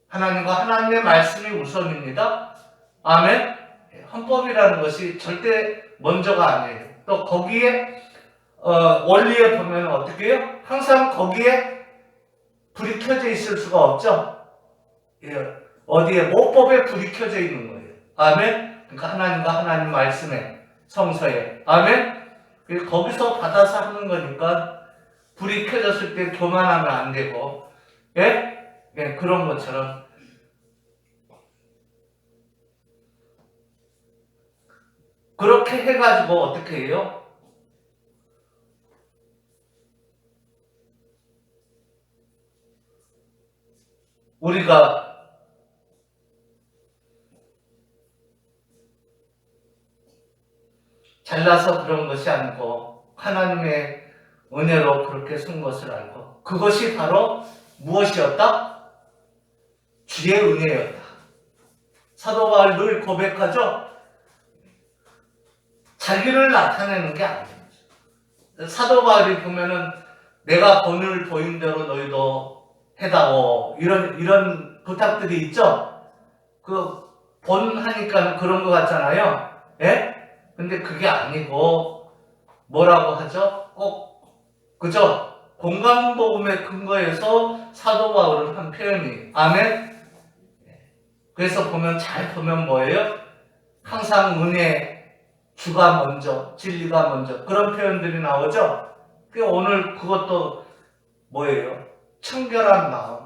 하나님과 하나님의 말씀이 우선입니다. 아멘. 헌법이라는 것이 절대 먼저가 아니에요. 또 거기에 원리에 보면 어떻게 해요? 항상 거기에 불이 켜져 있을 수가 없죠. 예, 어디에 모법에 불이 켜져 있는 거예요. 아멘. 그러니까 하나님과 하나님 말씀에 성서에 아멘. 거기서 받아서 하는 거니까 불이 켜졌을 때 교만하면 안 되고 예? 예, 그런 것처럼 그렇게 해가지고 어떻게 해요? 우리가 잘나서 그런 것이 아니고 하나님의 은혜로 그렇게 쓴 것을 알고 그것이 바로 무엇이었다? 주의 은혜였다. 사도 바울 늘 고백하죠. 자기를 나타내는 게 아니에요. 사도 바울이 보면은 내가 본을 보인 대로 너희도 해다오 이런 부탁들이 있죠. 그 본 하니까 그런 것 같잖아요. 예? 근데 그게 아니고 뭐라고 하죠? 꼭 그죠? 공감복음의 근거에서 사도 바울은 한 표현이 아멘. 그래서 잘 보면 뭐예요? 항상 은혜, 주가 먼저, 진리가 먼저 그런 표현들이 나오죠. 오늘 그것도 뭐예요? 청결한 마음,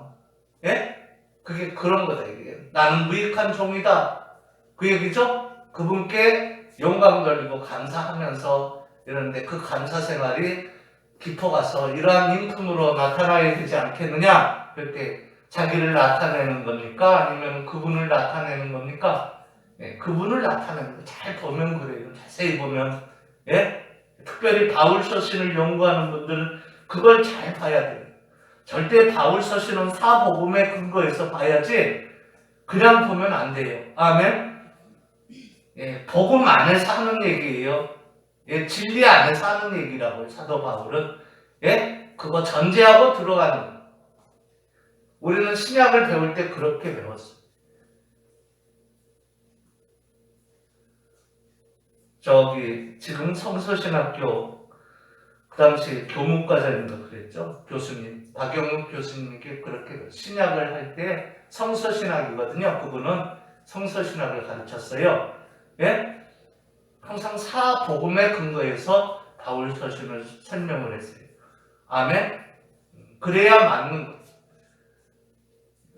예? 그게 그런 거다 이게. 나는 무익한 종이다. 그 얘기죠? 그분께 영광 돌리고 감사하면서 이러는데 그 감사 생활이 깊어가서 이러한 인품으로 나타나야 되지 않겠느냐? 그렇게 자기를 나타내는 겁니까? 아니면 그분을 나타내는 겁니까? 예, 그분을 나타내는 거 잘 보면 그래요. 자세히 보면. 예? 특별히 바울 서신을 연구하는 분들은 그걸 잘 봐야 돼요. 절대 바울 서신은 사복음의 근거에서 봐야지 그냥 보면 안 돼요. 아멘? 예, 복음 안에서 하는 얘기예요. 예, 진리 안에서 하는 얘기라고요. 사도 바울은. 예? 그거 전제하고 들어가는 거예요. 우리는 신약을 배울 때 그렇게 배웠어요. 지금 성서신학교 그 당시 교문과장님도 그랬죠. 교수님, 박영욱 교수님께 그렇게 신약을 할 때 성서신학이거든요. 그분은 성서신학을 가르쳤어요. 예? 항상 사복음의 근거에서 바울 서신을 설명을 했어요. 아멘? 그래야 맞는 거예요.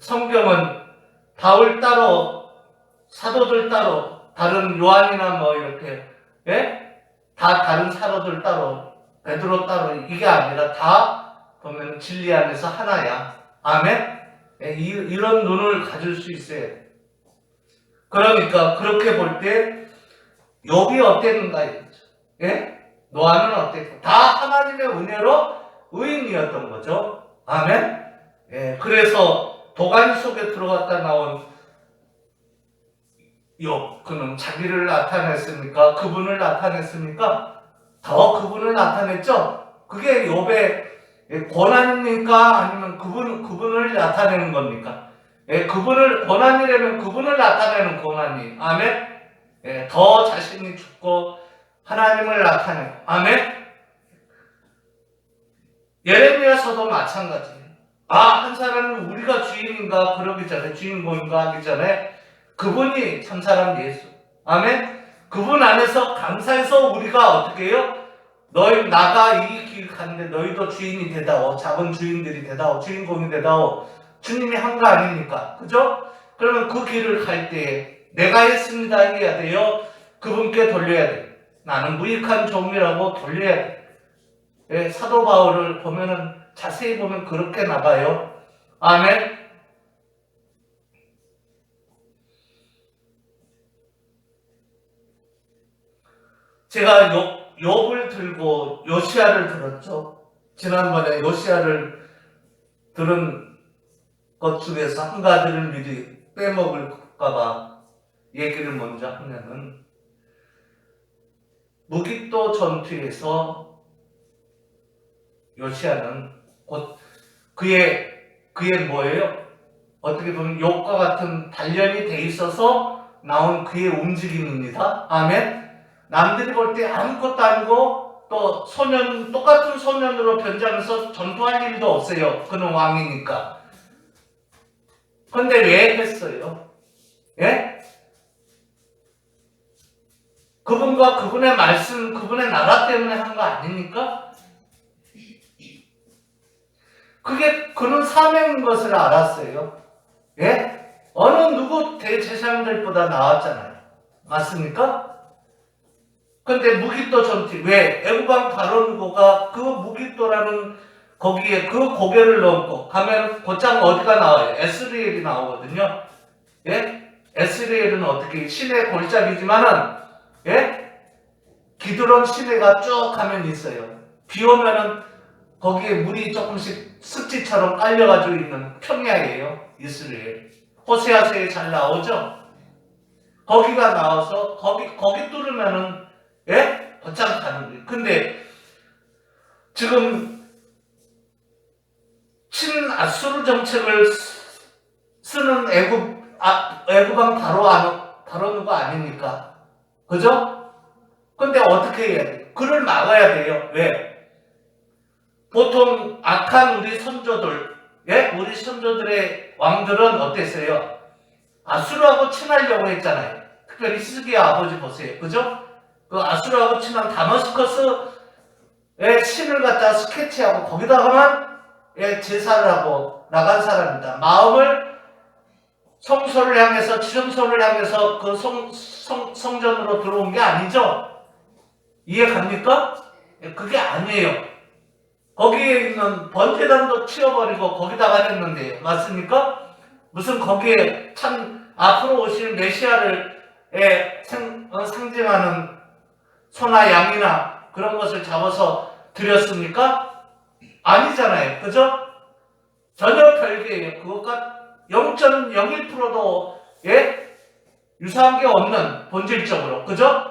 성경은 바울 따로, 사도들 따로, 다른 요한이나 뭐 이렇게, 예? 다 다른 사도들 따로, 베드로 따로 이게 아니라 다 보면 진리 안에서 하나야. 아멘? 예, 이런 눈을 가질 수 있어야 돼. 그러니까 그렇게 볼 때 욥이 어땠는가 이거죠. 예? 노아는 어땠고 다 하나님의 은혜로 의인이었던 거죠. 아멘? 예, 그래서 도가니 속에 들어갔다 나온 욥, 그는 자기를 나타냈습니까? 그분을 나타냈습니까? 더 그분을 나타냈죠? 그게 욥의 권한입니까? 아니면 그분을 나타내는 겁니까? 예, 권한이라면 그분을 나타내는 권한이. 아멘? 예, 더 자신이 죽고 하나님을 나타내고. 아멘? 예레미야서도 마찬가지예요. 한 사람은 우리가 주인인가 그러기 전에, 주인공인가 하기 전에 그분이 참사람 예수. 아멘? 그분 안에서 감사해서 우리가 어떻게 해요? 나가 이 길 가는데 너희도 주인이 되다오. 작은 주인들이 되다오. 주인공이 되다오. 주님이 한 거 아닙니까? 그죠? 그러면 그 길을 갈 때 내가 했습니다 해야 돼요. 그분께 돌려야 돼요. 나는 무익한 종이라고 돌려야 돼요. 예, 사도 바울을 보면은 자세히 보면 그렇게 나가요. 아멘. 제가 욥을 들고 요시야를 들었죠. 지난번에 요시야를 들은 것 중에서 한 가지를 미리 빼먹을까봐 얘기를 먼저 하면은 무깃도 전투에서 요시야는 곧 그의 뭐예요? 어떻게 보면 욥과 같은 단련이 돼 있어서 나온 그의 움직임입니다. 아멘. 남들이 볼 때 아무것도 아니고 또 똑같은 소년으로 변장해서 전투할 일도 없어요. 그는 왕이니까. 그런데 왜 했어요? 예? 그분과 그분의 말씀, 그분의 나라 때문에 한 거 아닙니까? 그는 사명인 것을 알았어요. 예? 어느 누구 대제사장들보다 나았잖아요. 맞습니까? 근데 무깃도 전투, 왜? 애국왕 바로누고가 그 무깃도라는 거기에 그 고개를 넘고 가면 곧장 어디가 나와요? 에스리엘이 나오거든요. 예? 에스리엘은 어떻게 시내 골짜기지만은 예? 기드론 시내가 쭉 가면 있어요. 비 오면은 거기에 물이 조금씩 습지처럼 깔려가지고 있는 평야예요. 이스라엘. 호세아서에 잘 나오죠? 거기가 나와서 거기 뚫으면은 곧장 가는 거예요. 근데 지금 친아수르 정책을 쓰는 애굽왕 바로 누가 아닙니까? 그죠? 근데 어떻게 해야 돼요? 그를 막아야 돼요. 왜? 보통 악한 우리 선조들, 우리 선조들의 왕들은 어땠어요? 아수르하고 친하려고 했잖아요. 특별히 히스기야 아버지 보세요. 그죠? 그 아수르하고 친한 다마스커스의 신을 갖다 스케치하고 거기다가만 제사를 하고 나간 사람입니다. 마음을 성소를 향해서, 지성소를 향해서 그 성전으로 들어온 게 아니죠? 이해 갑니까? 그게 아니에요. 거기에 있는 번제단도 치워버리고 거기다가 했는데, 맞습니까? 무슨 거기에 참 앞으로 오실 메시아를 상징하는 소나 양이나 그런 것을 잡아서 드렸습니까? 아니잖아요. 그죠? 전혀 별개예요. 그것과 0.01%도 유사한 게 없는 본질적으로. 그죠?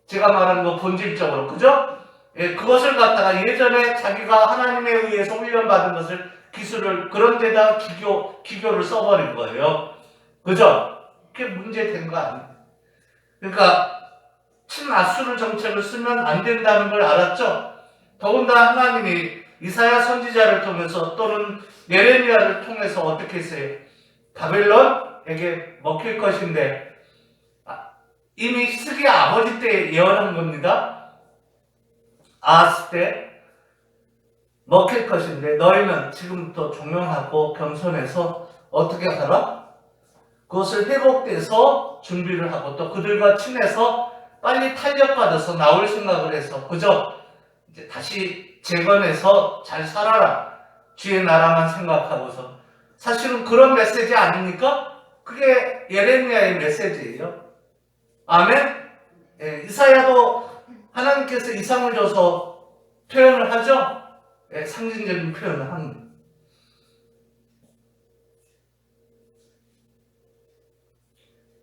제가 말하는 거 본질적으로. 그죠? 그것을 갖다가 예전에 자기가 하나님에 의해서 훈련받은 것을 기술을 그런 데다 기교를 써버린 거예요. 그죠? 그게 문제된 거 아니에요. 그러니까 친아수르 정책을 쓰면 안 된다는 걸 알았죠? 더군다나 하나님이 이사야 선지자를 통해서 또는 예레미야를 통해서 어떻게 했어요? 바벨론에게 먹힐 것인데 이미 히스기야 아버지 때 예언한 겁니다. 아하스 때 먹힐 것인데 너희는 지금부터 종용하고 겸손해서 어떻게 하라? 그것을 회복돼서 준비를 하고 또 그들과 친해서 빨리 탄력받아서 나올 생각을 해서 그저 이제 다시 재건해서 잘 살아라. 주의 나라만 생각하고서. 사실은 그런 메시지 아닙니까? 그게 예레미야의 메시지예요. 아멘? 이사야도 하나님께서 이상을 줘서 표현을 하죠? 상징적인 표현을 합니다.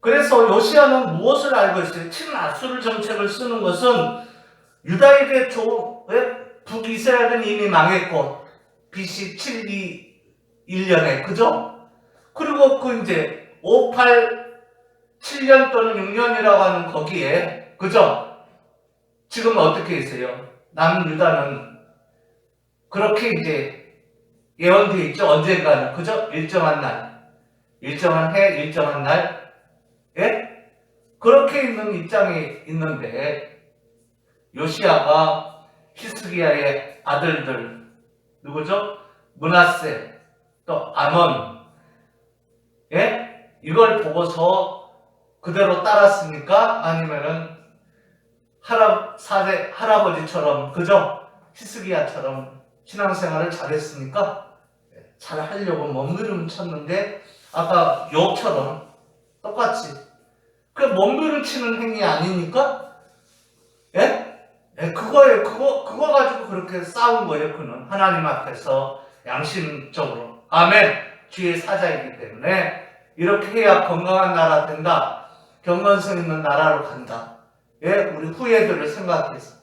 그래서 요시야는 무엇을 알고 있어요? 친아수르 정책을 쓰는 것은 유다에게 북이스라엘은 이미 망했고 BC 721년에 그죠? 그리고 그 이제 587년 또는 6년이라고 하는 거기에 그죠? 지금 어떻게 있어요? 남유다는 그렇게 이제 예언되어 있죠. 언젠가는 그죠? 일정한 날, 일정한 해, 일정한 날 그렇게 있는 입장이 있는데 요시야가 히스기야의 아들들 누구죠? 므낫세 또 아몬 이걸 보고서 그대로 따랐습니까? 아니면은 할아버지처럼 그죠? 히스기야처럼 신앙생활을 잘했습니까? 잘 하려고 몸부림 쳤는데 아까 욥처럼 똑같이 그 몸부림 치는 행위 아닙니까? 그거 가지고 그렇게 싸운 거예요. 그는 하나님 앞에서 양심적으로 아멘 주의 사자이기 때문에 이렇게 해야 건강한 나라 된다. 경건성 있는 나라로 간다. 우리 후예들을 생각해서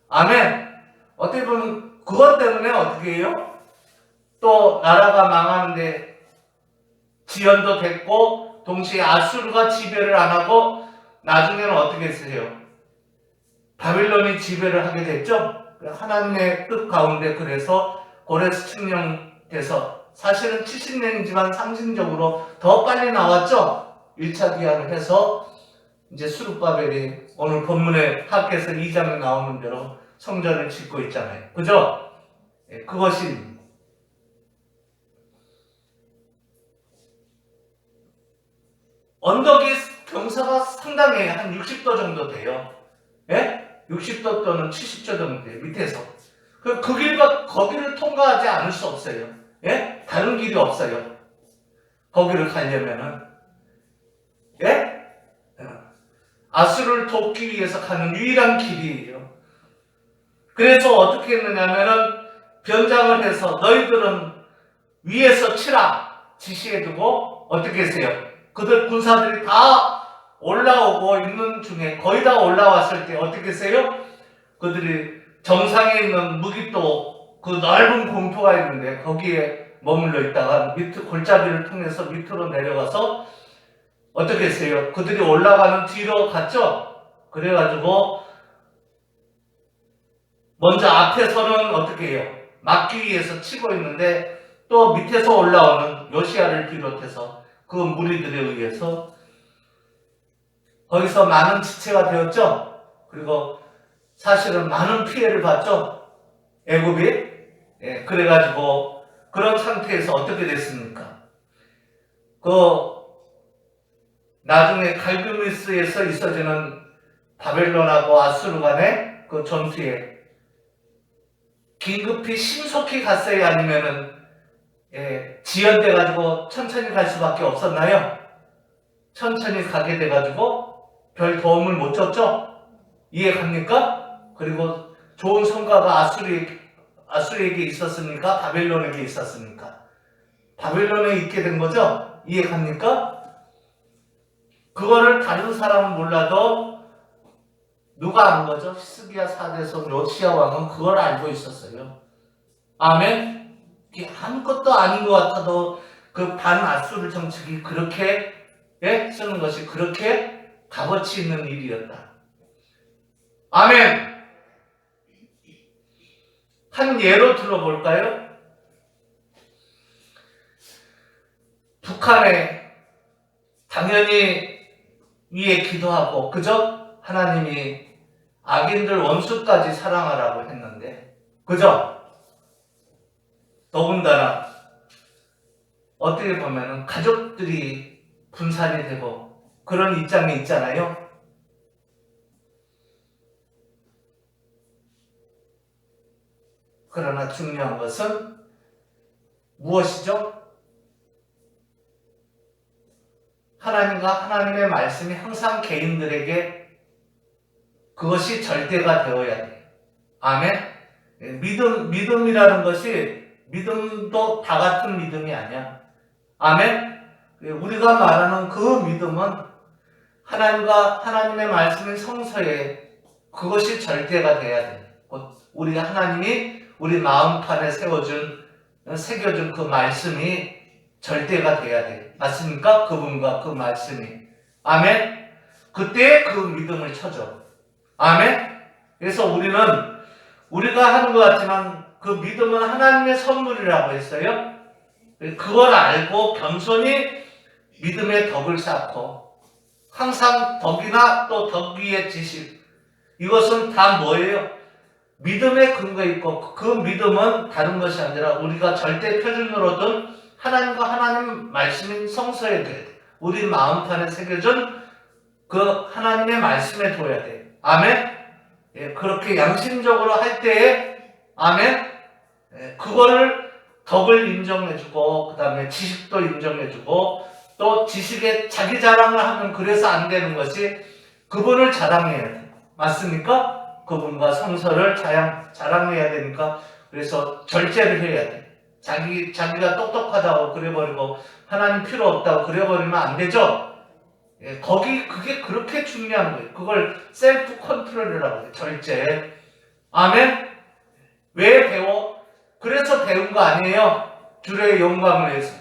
아멘. 어떻게 보면 그것 때문에 어떻게 해요? 또 나라가 망하는데 지연도 됐고 동시에 아수르가 지배를 안 하고 나중에는 어떻게 했어요? 바빌론이 지배를 하게 됐죠? 하나님의 뜻 가운데 그래서 고레스 칙령돼서 사실은 70년이지만 상징적으로 더 빨리 나왔죠? 1차 기한을 해서 이제 수룹바벨이 오늘 본문에 학개서 2장에 나오는 대로 성전을 짓고 있잖아요. 그죠? 그것이 언덕이 경사가 상당히 한 60도 정도 돼요. 60도 또는 70도 정도 돼요. 밑에서. 그 길과 거기를 통과하지 않을 수 없어요. 다른 길이 없어요. 거기를 가려면은. 아수르를 돕기 위해서 가는 유일한 길이에요. 그래서 어떻게 했느냐면은 변장을 해서 너희들은 위에서 치라 지시해두고 어떻게 하세요? 그들 군사들이 다 올라오고 있는 중에 거의 다 올라왔을 때 어떻게 하세요? 그들이 정상에 있는 무기도 그 넓은 공터가 있는데 거기에 머물러 있다가 밑에 골짜기를 통해서 밑으로 내려가서 어떻게 했어요? 그들이 올라가는 뒤로 갔죠? 그래가지고 먼저 앞에서는 어떻게 해요? 막기 위해서 치고 있는데 또 밑에서 올라오는 요시야를 비롯해서 그 무리들에 의해서 거기서 많은 지체가 되었죠? 그리고 사실은 많은 피해를 봤죠? 애굽이? 예, 그래가지고 그런 상태에서 어떻게 됐습니까? 나중에 갈그미스에서 있어지는 바벨론하고 아수르 간의 그 전투에 긴급히 신속히 갔어야 아니면은 지연돼 가지고 천천히 갈 수밖에 없었나요? 천천히 가게 돼 가지고 별 도움을 못 줬죠? 이해 갑니까? 그리고 좋은 성과가 아수르에게 있었습니까? 바벨론에게 있었습니까? 바벨론에 있게 된 거죠? 이해 갑니까? 그거를 다른 사람은 몰라도 누가 아는 거죠? 히스기야 4대손 요시야 왕은 그걸 알고 있었어요. 아멘? 이게 아무것도 아닌 것 같아도 그 반아수르 정책이 그렇게 쓰는 것이 그렇게 값어치 있는 일이었다. 아멘! 한 예로 들어볼까요? 북한에 당연히 위에 기도하고 그저 하나님이 악인들 원수까지 사랑하라고 했는데 그죠? 더군다나 어떻게 보면 가족들이 분산이 되고 그런 입장이 있잖아요. 그러나 중요한 것은 무엇이죠? 하나님과 하나님의 말씀이 항상 개인들에게 그것이 절대가 되어야 돼요. 아멘? 믿음이라는 것이 믿음도 다 같은 믿음이 아니야. 아멘? 우리가 말하는 그 믿음은 하나님과 하나님의 말씀인 성서에 그것이 절대가 돼야 돼. 우리가 하나님이 우리 마음판에 새겨준 그 말씀이 절대가 돼야 돼. 맞습니까? 그분과 그 말씀이. 아멘? 그때 그 믿음을 쳐줘. 아멘? 그래서 우리가 하는 것 같지만 그 믿음은 하나님의 선물이라고 했어요. 그걸 알고 겸손히 믿음의 덕을 쌓고 항상 덕이나 또 덕 위의 지식 이것은 다 뭐예요? 믿음의 근거에 있고 그 믿음은 다른 것이 아니라 우리가 절대 표준으로 둔 하나님과 하나님 말씀인 성서에 돼. 우리 마음판에 새겨준 그 하나님의 말씀에 둬야 돼. 아멘? 그렇게 양심적으로 할 때에 아멘? 그거를 덕을 인정해주고 그 다음에 지식도 인정해주고 또 지식에 자기 자랑을 하면 그래서 안 되는 것이 그분을 자랑해야 돼. 맞습니까? 그분과 성서를 자랑해야 되니까 그래서 절제를 해야 돼. 자기가 똑똑하다고 그래버리고 하나님 필요 없다고 그래버리면 안 되죠? 그게 그렇게 중요한 거예요. 그걸 셀프 컨트롤이라고 해요. 절제. 아멘? 왜 배워? 그래서 배운 거 아니에요. 주의 영광을 위해서.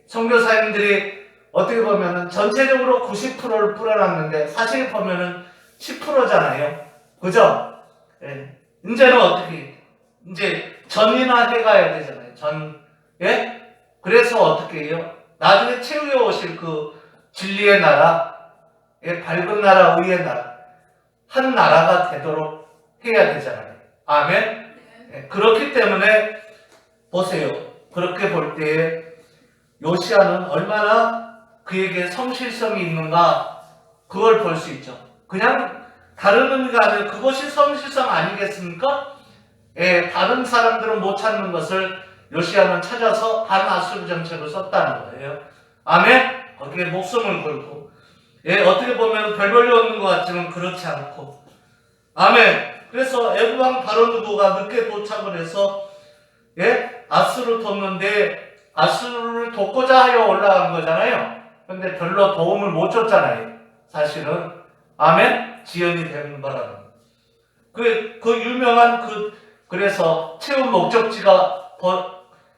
선교사님들이 어떻게 보면은 전체적으로 90%를 뿌려놨는데 사실 보면은 10%잖아요. 그죠? 이제는 어떻게? 이제 전이나 해가야 되잖아요. 그래서 어떻게 해요? 나중에 채우에 오실 그 진리의 나라, 밝은 나라, 의의 나라, 한 나라가 되도록 해야 되잖아요. 아멘? 그렇기 때문에 보세요. 그렇게 볼 때에 요시야는 얼마나 그에게 성실성이 있는가 그걸 볼 수 있죠. 그냥 다른 의미가 아니라 그것이 성실성 아니겠습니까? 다른 사람들은 못 찾는 것을 요시야는 찾아서 반아수르 정책을 썼다는 거예요. 아멘? 거기에 목숨을 걸고 어떻게 보면 별 볼일 없는 것 같지만 그렇지 않고 아멘. 그래서 애굽왕 바로 누고가 늦게 도착을 해서 아수르를 돕는데 아수르를 돕고자 하여 올라간 거잖아요. 근데 별로 도움을 못 줬잖아요. 사실은. 아멘. 지연이 되는 바람에. 그 유명한 그래서 채운 목적지가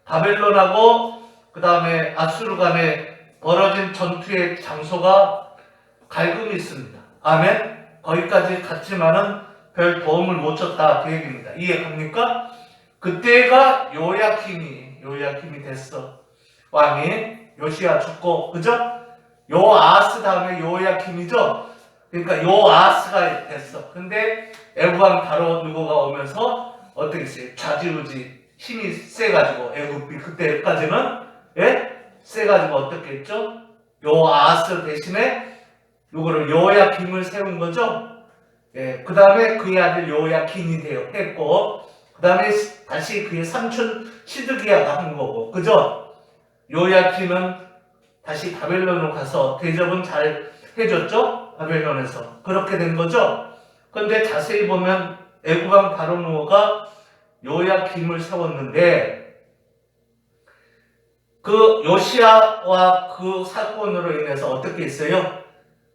바벨론하고 그 다음에 아수르 간에 벌어진 전투의 장소가 갈굼이 있습니다. 아멘. 거기까지 갔지만은 별 도움을 못 줬다 그 얘기입니다. 이해갑니까? 그때가 요야킴이 됐어. 왕이 요시야 죽고, 그죠? 요아스 다음에 요야킴이죠. 그러니까 요아스가 됐어. 근데 애굽왕 바로 누고가 오면서 어떻게 했어요? 좌지우지 힘이 세가지고 애굽이 그때까지는 세가지고 어떻게 했죠? 요아스 대신에 누구를 요야킴을 세운 거죠. 그 다음에 그의 아들 요야킨이 했고, 그 다음에 다시 그의 삼촌 시드기야가 한 거고, 그죠? 요야킨은 다시 바벨론으로 가서 대접은 잘 해줬죠? 바벨론에서. 그렇게 된 거죠? 그런데 자세히 보면 애굽왕 바로 누고가 요야킴을 세웠는데, 그 요시야와 그 사건으로 인해서 어떻게 했어요?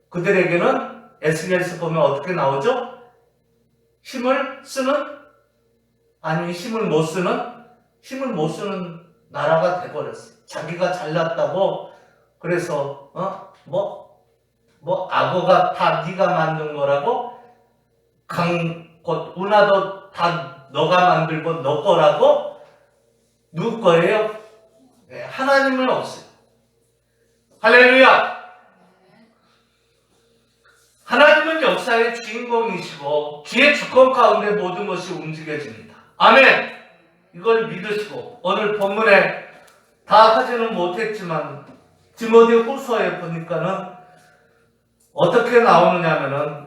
그들에게는 에스겔에서 보면 어떻게 나오죠? 힘을 쓰는? 아니 힘을 못 쓰는 나라가 돼버렸어요. 자기가 잘났다고 그래서 악어가 다 네가 만든 거라고 운하도 다 너가 만들고 너 거라고 누구 거예요? 하나님은 없어요. 할렐루야! 하나님은 역사의 주인공이시고 주의 주권 가운데 모든 것이 움직여집니다. 아멘! 이걸 믿으시고 오늘 본문에 다 하지는 못했지만 디모데 후서에 보니까는 어떻게 나오느냐면은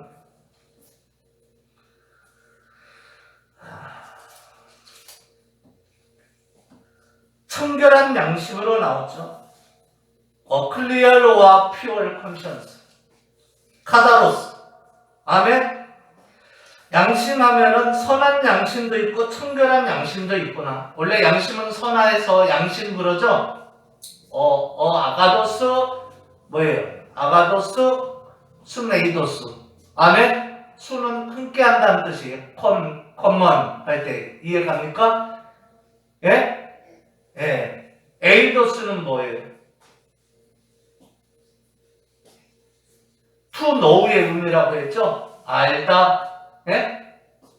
청결한 양심으로 나오죠. 클리어와 퓨어 컨션스 카다로스. 아멘. 양심하면은 선한 양심도 있고 청결한 양심도 있구나. 원래 양심은 선하에서 양심 그러죠. 아가도스 뭐예요? 아가도스 수메이도스. 아멘. 수는 함께한다는 뜻이에요. 컴먼 할 때 이해 갑니까? 에이도스는 뭐예요? 투 노우의 의미라고 했죠? 알다.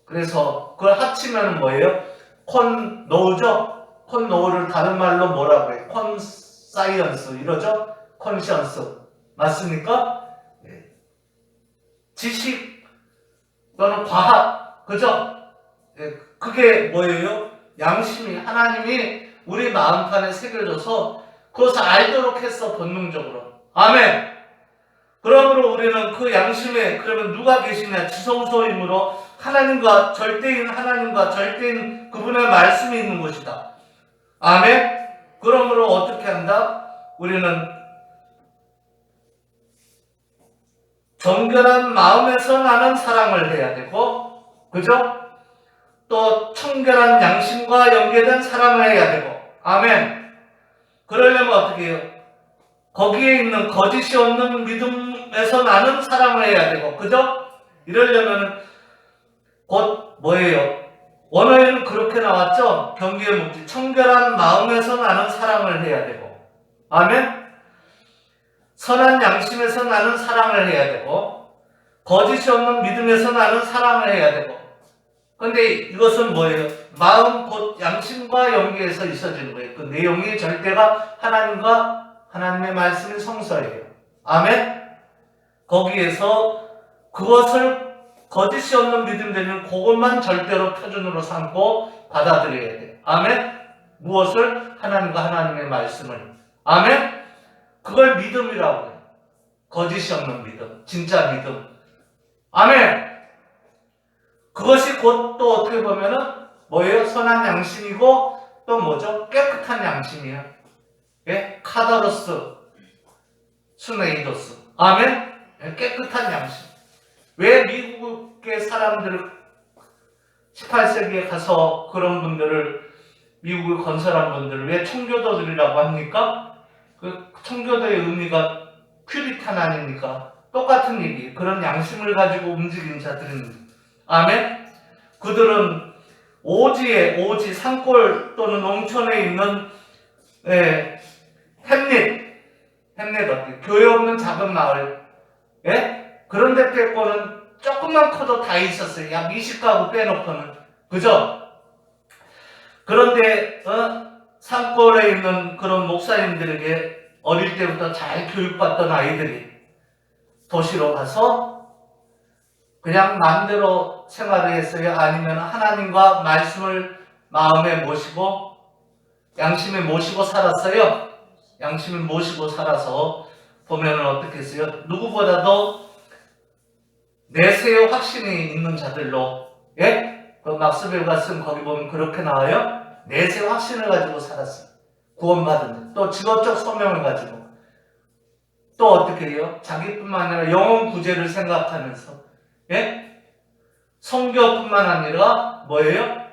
그래서 그걸 합치면 뭐예요? 콘노우죠? 콘노우를 다른 말로 뭐라고 해요? 콘사이언스 이러죠? 컨시언스. 맞습니까? 지식 또는 과학. 그죠? 그게 뭐예요? 양심이 하나님이 우리 마음판에 새겨져서 그것을 알도록 했어. 본능적으로. 아멘. 그러므로 우리는 그 양심에 그러면 누가 계시냐? 지성소이므로 하나님과 절대인 그분의 말씀이 있는 곳이다. 아멘. 그러므로 어떻게 한다? 우리는 정결한 마음에서 나는 사랑을 해야 되고, 그죠? 또 청결한 양심과 연계된 사랑을 해야 되고, 아멘. 그러려면 어떻게 해요? 거기에 있는 거짓이 없는 믿음에서 나는 사랑을 해야 되고, 그죠? 이러려면 곧 뭐예요? 원어에는 그렇게 나왔죠? 경계의 문제. 청결한 마음에서 나는 사랑을 해야 되고, 아멘. 선한 양심에서 나는 사랑을 해야 되고, 거짓이 없는 믿음에서 나는 사랑을 해야 되고. 근데 이것은 뭐예요? 마음 곧 양심과 연계해서 있어지는 거예요. 그 내용이 절대가 하나님의 말씀이 성서예요. 아멘? 거기에서 그것을 거짓이 없는 믿음 되면 그것만 절대로 표준으로 삼고 받아들여야 돼요. 아멘? 무엇을? 하나님과 하나님의 말씀을. 아멘? 그걸 믿음이라고 해요. 거짓이 없는 믿음. 진짜 믿음. 아멘? 그것이 곧 또 어떻게 보면은 뭐예요? 선한 양심이고 또 뭐죠? 깨끗한 양심이에요. 카다로스, 수네이도스. 아멘? 깨끗한 양심. 왜 미국의 미국의 사람들 18세기에 가서 그런 분들을 미국을 건설한 분들을 왜 청교도들이라고 합니까? 그 청교도의 의미가 퓨리탄 아닙니까? 똑같은 얘기. 그런 양심을 가지고 움직인 자들입니다. 아멘? 그들은 오지 산골 또는 농촌에 있는 햄릿 어때? 교회 없는 작은 마을, 그런 데 빼고는 조금만 커도 다 있었어요. 약 20가구 빼놓고는. 그죠? 그런데 산골에 있는 그런 목사님들에게 어릴 때부터 잘 교육받던 아이들이 도시로 가서 그냥 마음대로 생활을 했어요? 아니면 하나님과 말씀을 마음에 모시고 양심에 모시고 살았어요? 양심을 모시고 살아서 보면 어떻게 했어요? 누구보다도 내세의 확신이 있는 자들로, 그 막스벨가 쓴 거기 보면 그렇게 나와요. 내세의 확신을 가지고 살았어요. 구원받은 또 직업적 소명을 가지고 또 어떻게 해요? 자기뿐만 아니라 영혼 구제를 생각하면서 성교뿐만 아니라 뭐예요?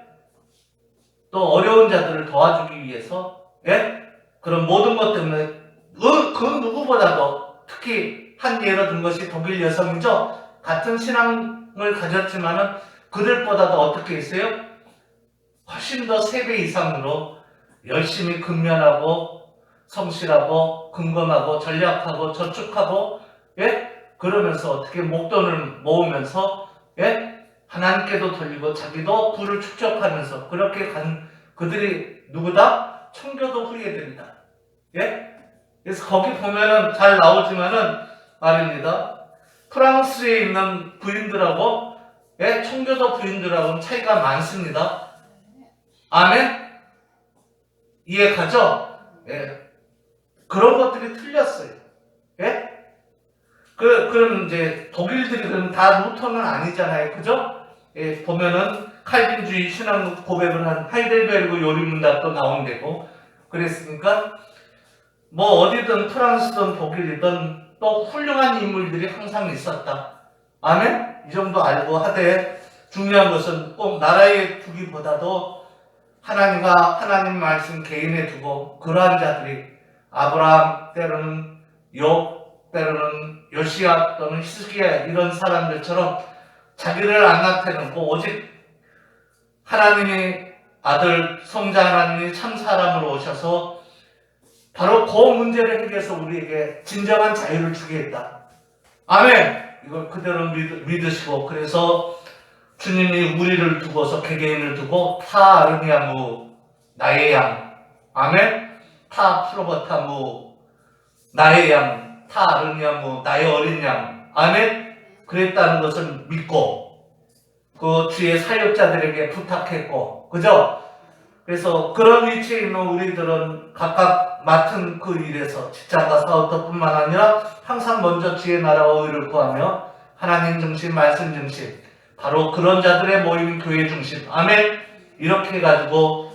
또 어려운 자들을 도와주기 위해서 그런 모든 것 때문에 그 누구보다도 특히 한 예로 든 것이 독일 여성이죠. 같은 신앙을 가졌지만은 그들보다도 어떻게 했어요? 훨씬 더 3배 이상으로 열심히 근면하고 성실하고 근검하고 전략하고 저축하고 그러면서 어떻게 목돈을 모으면서 하나님께도 돌리고 자기도 부를 축적하면서 그렇게 간 그들이 누구다? 청교도 후예들이다. 그래서 거기 보면은 잘 나오지만은 말입니다. 프랑스에 있는 부인들하고 청교도 부인들하고는 차이가 많습니다. 아멘? 이해 가죠? 그런 것들이 틀렸어요. 그럼 이제 독일들이 그럼 다 루터는 아니잖아요. 그죠? 보면은 칼빈주의 신앙 고백을 한 하이델베르그 요리문답도 나온 데고 그랬으니까 뭐 어디든 프랑스든 독일이든 또 훌륭한 인물들이 항상 있었다. 아멘? 이 정도 알고 하되 중요한 것은 꼭 나라에 두기보다도 하나님과 하나님 말씀 개인에 두고 그러한 자들이 아브라함 때로는 욥 때로는 요시야 또는 히스기야 이런 사람들처럼 자기를 안 나타내고 오직 하나님의 아들 성자 하나님이 참 사람으로 오셔서 바로 그 문제를 해결해서 우리에게 진정한 자유를 주게 했다. 아멘! 이걸 그대로 믿으시고 그래서 주님이 우리를 두고서 개개인을 두고 타 아르니아무 나의 양 아멘? 타 프로버타무 나의 양 타 아르니아무 나의 어린 양 아멘? 그랬다는 것을 믿고 그 주의 사역자들에게 부탁했고 그죠? 그래서 그런 위치에 있는 우리들은 각각 맡은 그 일에서 직장과 사업뿐만 아니라 항상 먼저 주의 나라와 의를 구하며 하나님 중심, 말씀 중심 바로 그런 자들의 모임 교회 중심 아멘 이렇게 해가지고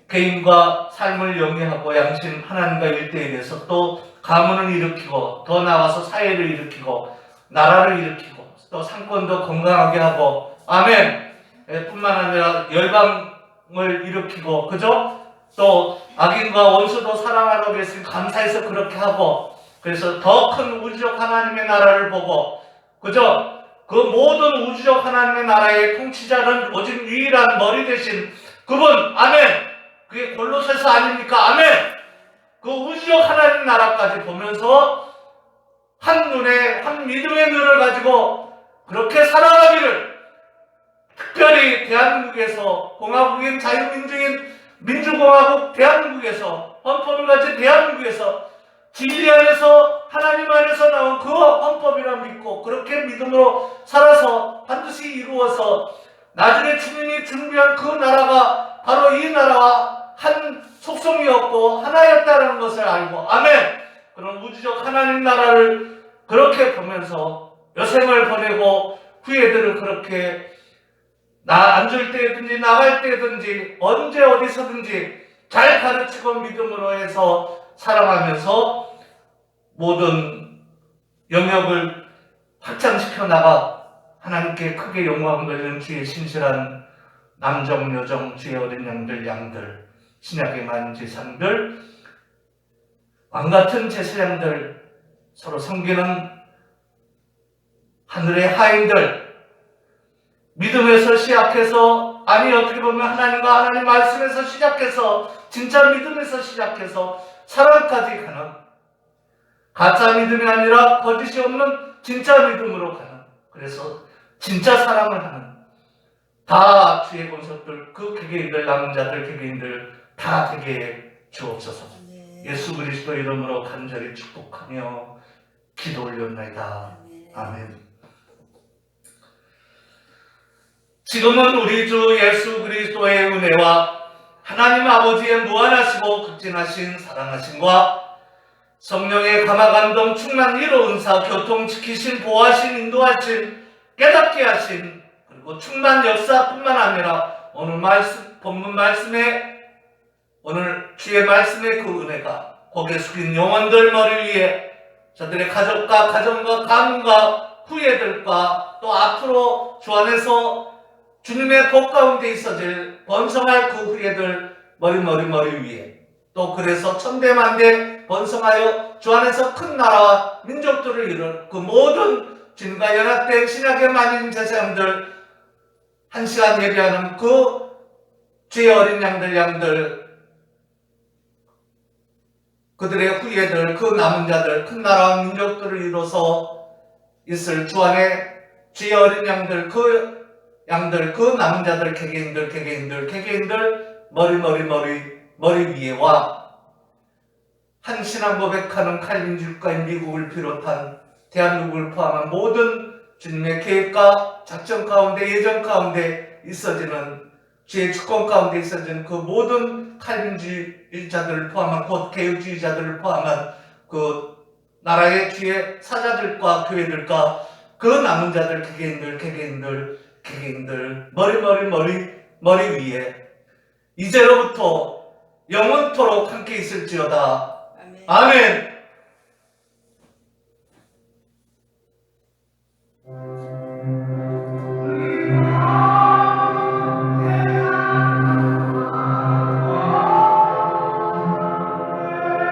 개인과 삶을 영위하고 양심 하나님과 일대일해서 또 가문을 일으키고 더 나아가서 사회를 일으키고 나라를 일으키고 또 상권도 건강하게 하고 아멘 뿐만 아니라 열방을 일으키고 그죠? 또 악인과 원수도 사랑하러 계신 감사해서 그렇게 하고 그래서 더 큰 우주적 하나님의 나라를 보고 그죠? 그 모든 우주적 하나님의 나라의 통치자는 오직 유일한 머리 대신 그분 아멘 그게 골로새서 아닙니까? 아멘 그 우주적 하나님 나라까지 보면서 한 믿음의 눈을 가지고 그렇게 살아가기를 특별히 대한민국에서 공화국인 자유민주인 민주공화국 대한민국에서 헌법을 가진 대한민국에서 진리 안에서 하나님 안에서 나온 그 헌법이라 믿고 그렇게 믿음으로 살아서 반드시 이루어서 나중에 주님이 준비한 그 나라가 바로 이 나라와 한 속성이었고 하나였다는 것을 알고 아멘 그런 우주적 하나님 나라를 그렇게 보면서 여생을 보내고 후예들을 그렇게 앉을 때든지 나갈 때든지 언제 어디서든지 잘 가르치고 믿음으로 해서 살아가면서 모든 영역을 확장시켜 나가 하나님께 크게 영광 돌리는 주의 신실한 남정, 여정, 주의 어린 양들, 양들, 신약의 만지상들, 왕같은 제사장들, 서로 섬기는 하늘의 하인들, 믿음에서 시작해서, 아니 어떻게 보면 하나님과 하나님 말씀에서 시작해서, 진짜 믿음에서 시작해서 사랑까지 가는, 가짜 믿음이 아니라 거짓이 없는 진짜 믿음으로 가는, 그래서 진짜 사랑을 하는, 다 주의 권속들, 그 개개인들, 남은 자들, 개개인들 다 되게 해 주옵소서. 예수 그리스도 이름으로 간절히 축복하며 기도 올렸나이다. 아멘. 지금은 우리 주 예수 그리스도의 은혜와 하나님 아버지의 무한하시고 극진하신 사랑하심과 성령의 감화감동 충만 위로 은사 교통 지키신 보호하신 인도하신 깨닫게 하신 그리고 충만 역사뿐만 아니라 오늘 본문 말씀에 오늘 주의 말씀의 그 은혜가 고개 숙인 영혼들 머리 위에 저들의 가족과 가정과 가문과 후예들과 또 앞으로 주 안에서 주님의 복 가운데 있어질 번성할 그 후예들 머리 위에 또 그래서 천대만대 번성하여 주 안에서 큰 나라와 민족들을 이룰 그 모든 주님과 연합된 신약의 만인 제사장들 한 시간 예배하는 그 주의 어린 양들 그들의 후예들 그 남은 자들 큰 나라와 민족들을 이뤄서 있을 주 안에 주의 어린 양들 그 남은 자들 개개인들 머리 위에와 한 신앙 고백하는 칼빈주의 국가인 미국을 비롯한 대한민국을 포함한 모든 주님의 계획과 작전 가운데 예정 가운데 있어지는 주의 주권 가운데 있어지는 그 모든 칼빈주의자들을 포함한 곧 개혁주의자들을 포함한 그 나라의 주의 사자들과 교회들과 그 남은 자들 개개인들 머리 위에 이제로부터 영원토록 함께 있을지어다. 아멘.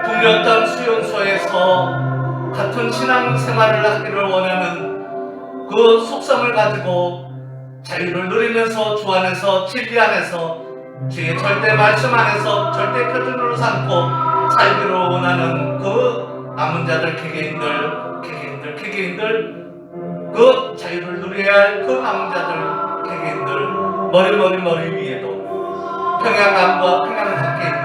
동력당 수용소에서 같은 신앙생활을 하기를 원하는 그 속성을 가지고 자유를 누리면서 주 안에서 진리 안에서 주의 절대 말씀 안에서 절대 표준으로 삼고 살기를 원하는 그 남은 자들 개개인들 그 자유를 누려야 할 그 남은 자들 개개인들 머리 위에도 평양남과 평양 밖에 있는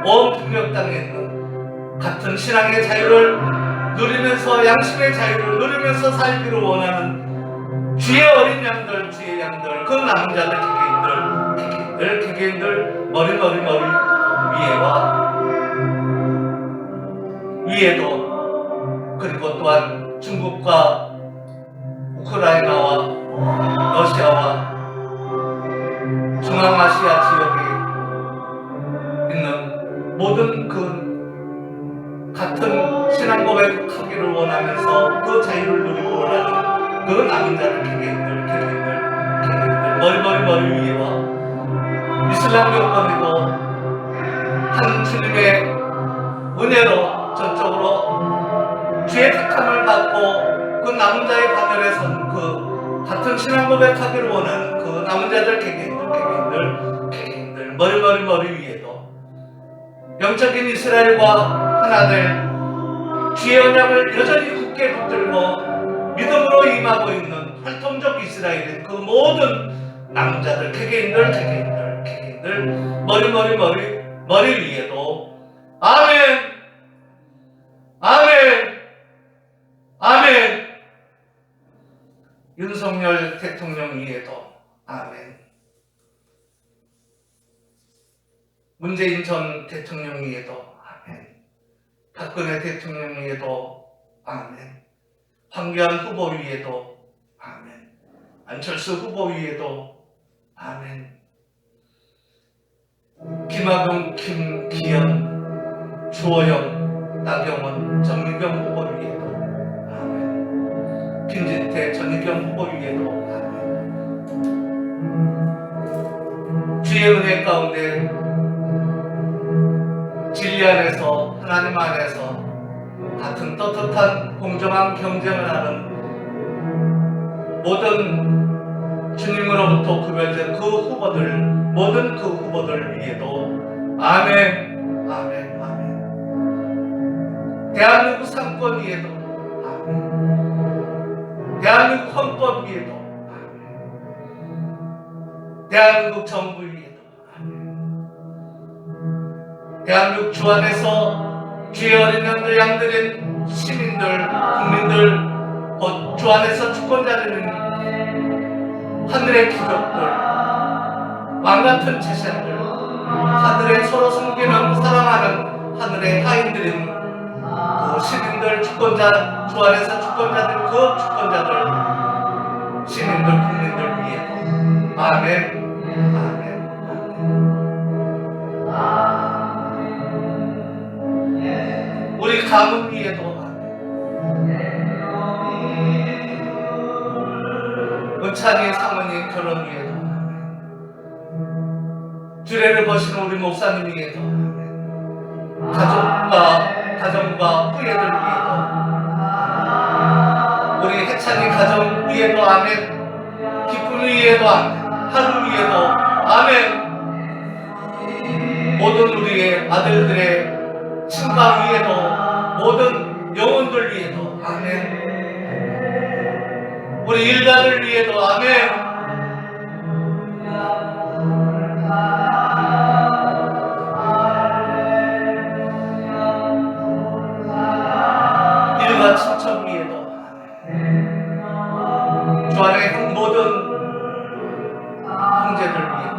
온 북녘 땅에 있는 같은 신앙의 자유를 누리면서 양심의 자유를 누리면서 살기를 원하는 주의 어린 양들 주의 양들 그 남은 자들 개개인들 머리 위에도 그리고 또한 중국과 우크라이나와 러시아와 중앙아시아 지역에 있는 모든 그 같은 신앙 고백하기를 원하면서 그 자유를 누리고 원하는 그 남은 자들 개개인들 머리 위에와 이슬람 교권에도 한 주님의 은혜로 전적으로 주의 택함을 받고 그 남은 자의 반열에 선 그 같은 신앙 고백하기를 원하는 그 남은 자들 개개인들 머리 위에도 영적인 이스라엘과 하나 될 주의 언약을 여전히 굳게 붙들고 믿음으로 임하고 있는 활동적 이스라엘인 그 모든 남은 자들 개개인들 머리 위에도 아멘. 윤석열 대통령 위에도 아멘. 문재인 전 대통령 위에도 아멘. 박근혜 대통령 위에도 아멘. 황교안 후보 위에도 아멘. 안철수 후보 위에도 아멘. 김학용, 김기현, 주호영, 나경원, 정미경 후보 위에도 아멘. 김진태 전희경 후보 위에도 주의 은혜 가운데 진리 안에서 하나님 안에서 같은 떳떳한 공정한 경쟁을 하는 모든 주님으로부터 구별된 그 후보들, 모든 그 후보들 위에도 아멘, 아멘, 아멘. 대한민국 상권 위에도 아멘. 대한민국 헌법 위에도 아멘. 대한민국 정부 위에도 아멘. 대한민국 주 안에서 주의 어린 양들 양들인 시민들, 국민들, 곧 주 안에서 주권자들인 하늘의 기적들, 왕같은 제사들, 하늘에 서로 섬기는 사랑하는 하늘의 하인들인 그 시민들, 주권자, 주 안에서 주권자들, 그 주권자들, 시민들, 국민들 위에도 아멘, 아멘, 아멘. 우리 가문 위에도 은찬이 사모님 결혼 위에도 주례를 버시는 우리 목사님 위에도 가정과 후예들 위에도 우리 해찬이 가정 위에도 아멘. 기쁨 위에도 아멘. 하루 위에도 아멘. 모든 우리의 아들들의 친가 위에도 모든 영혼들 위에도 아멘. 우리 일가들 위에도 아멘. 일가 친척 위에도 아멘. 주 안에 모든 형제들 위에도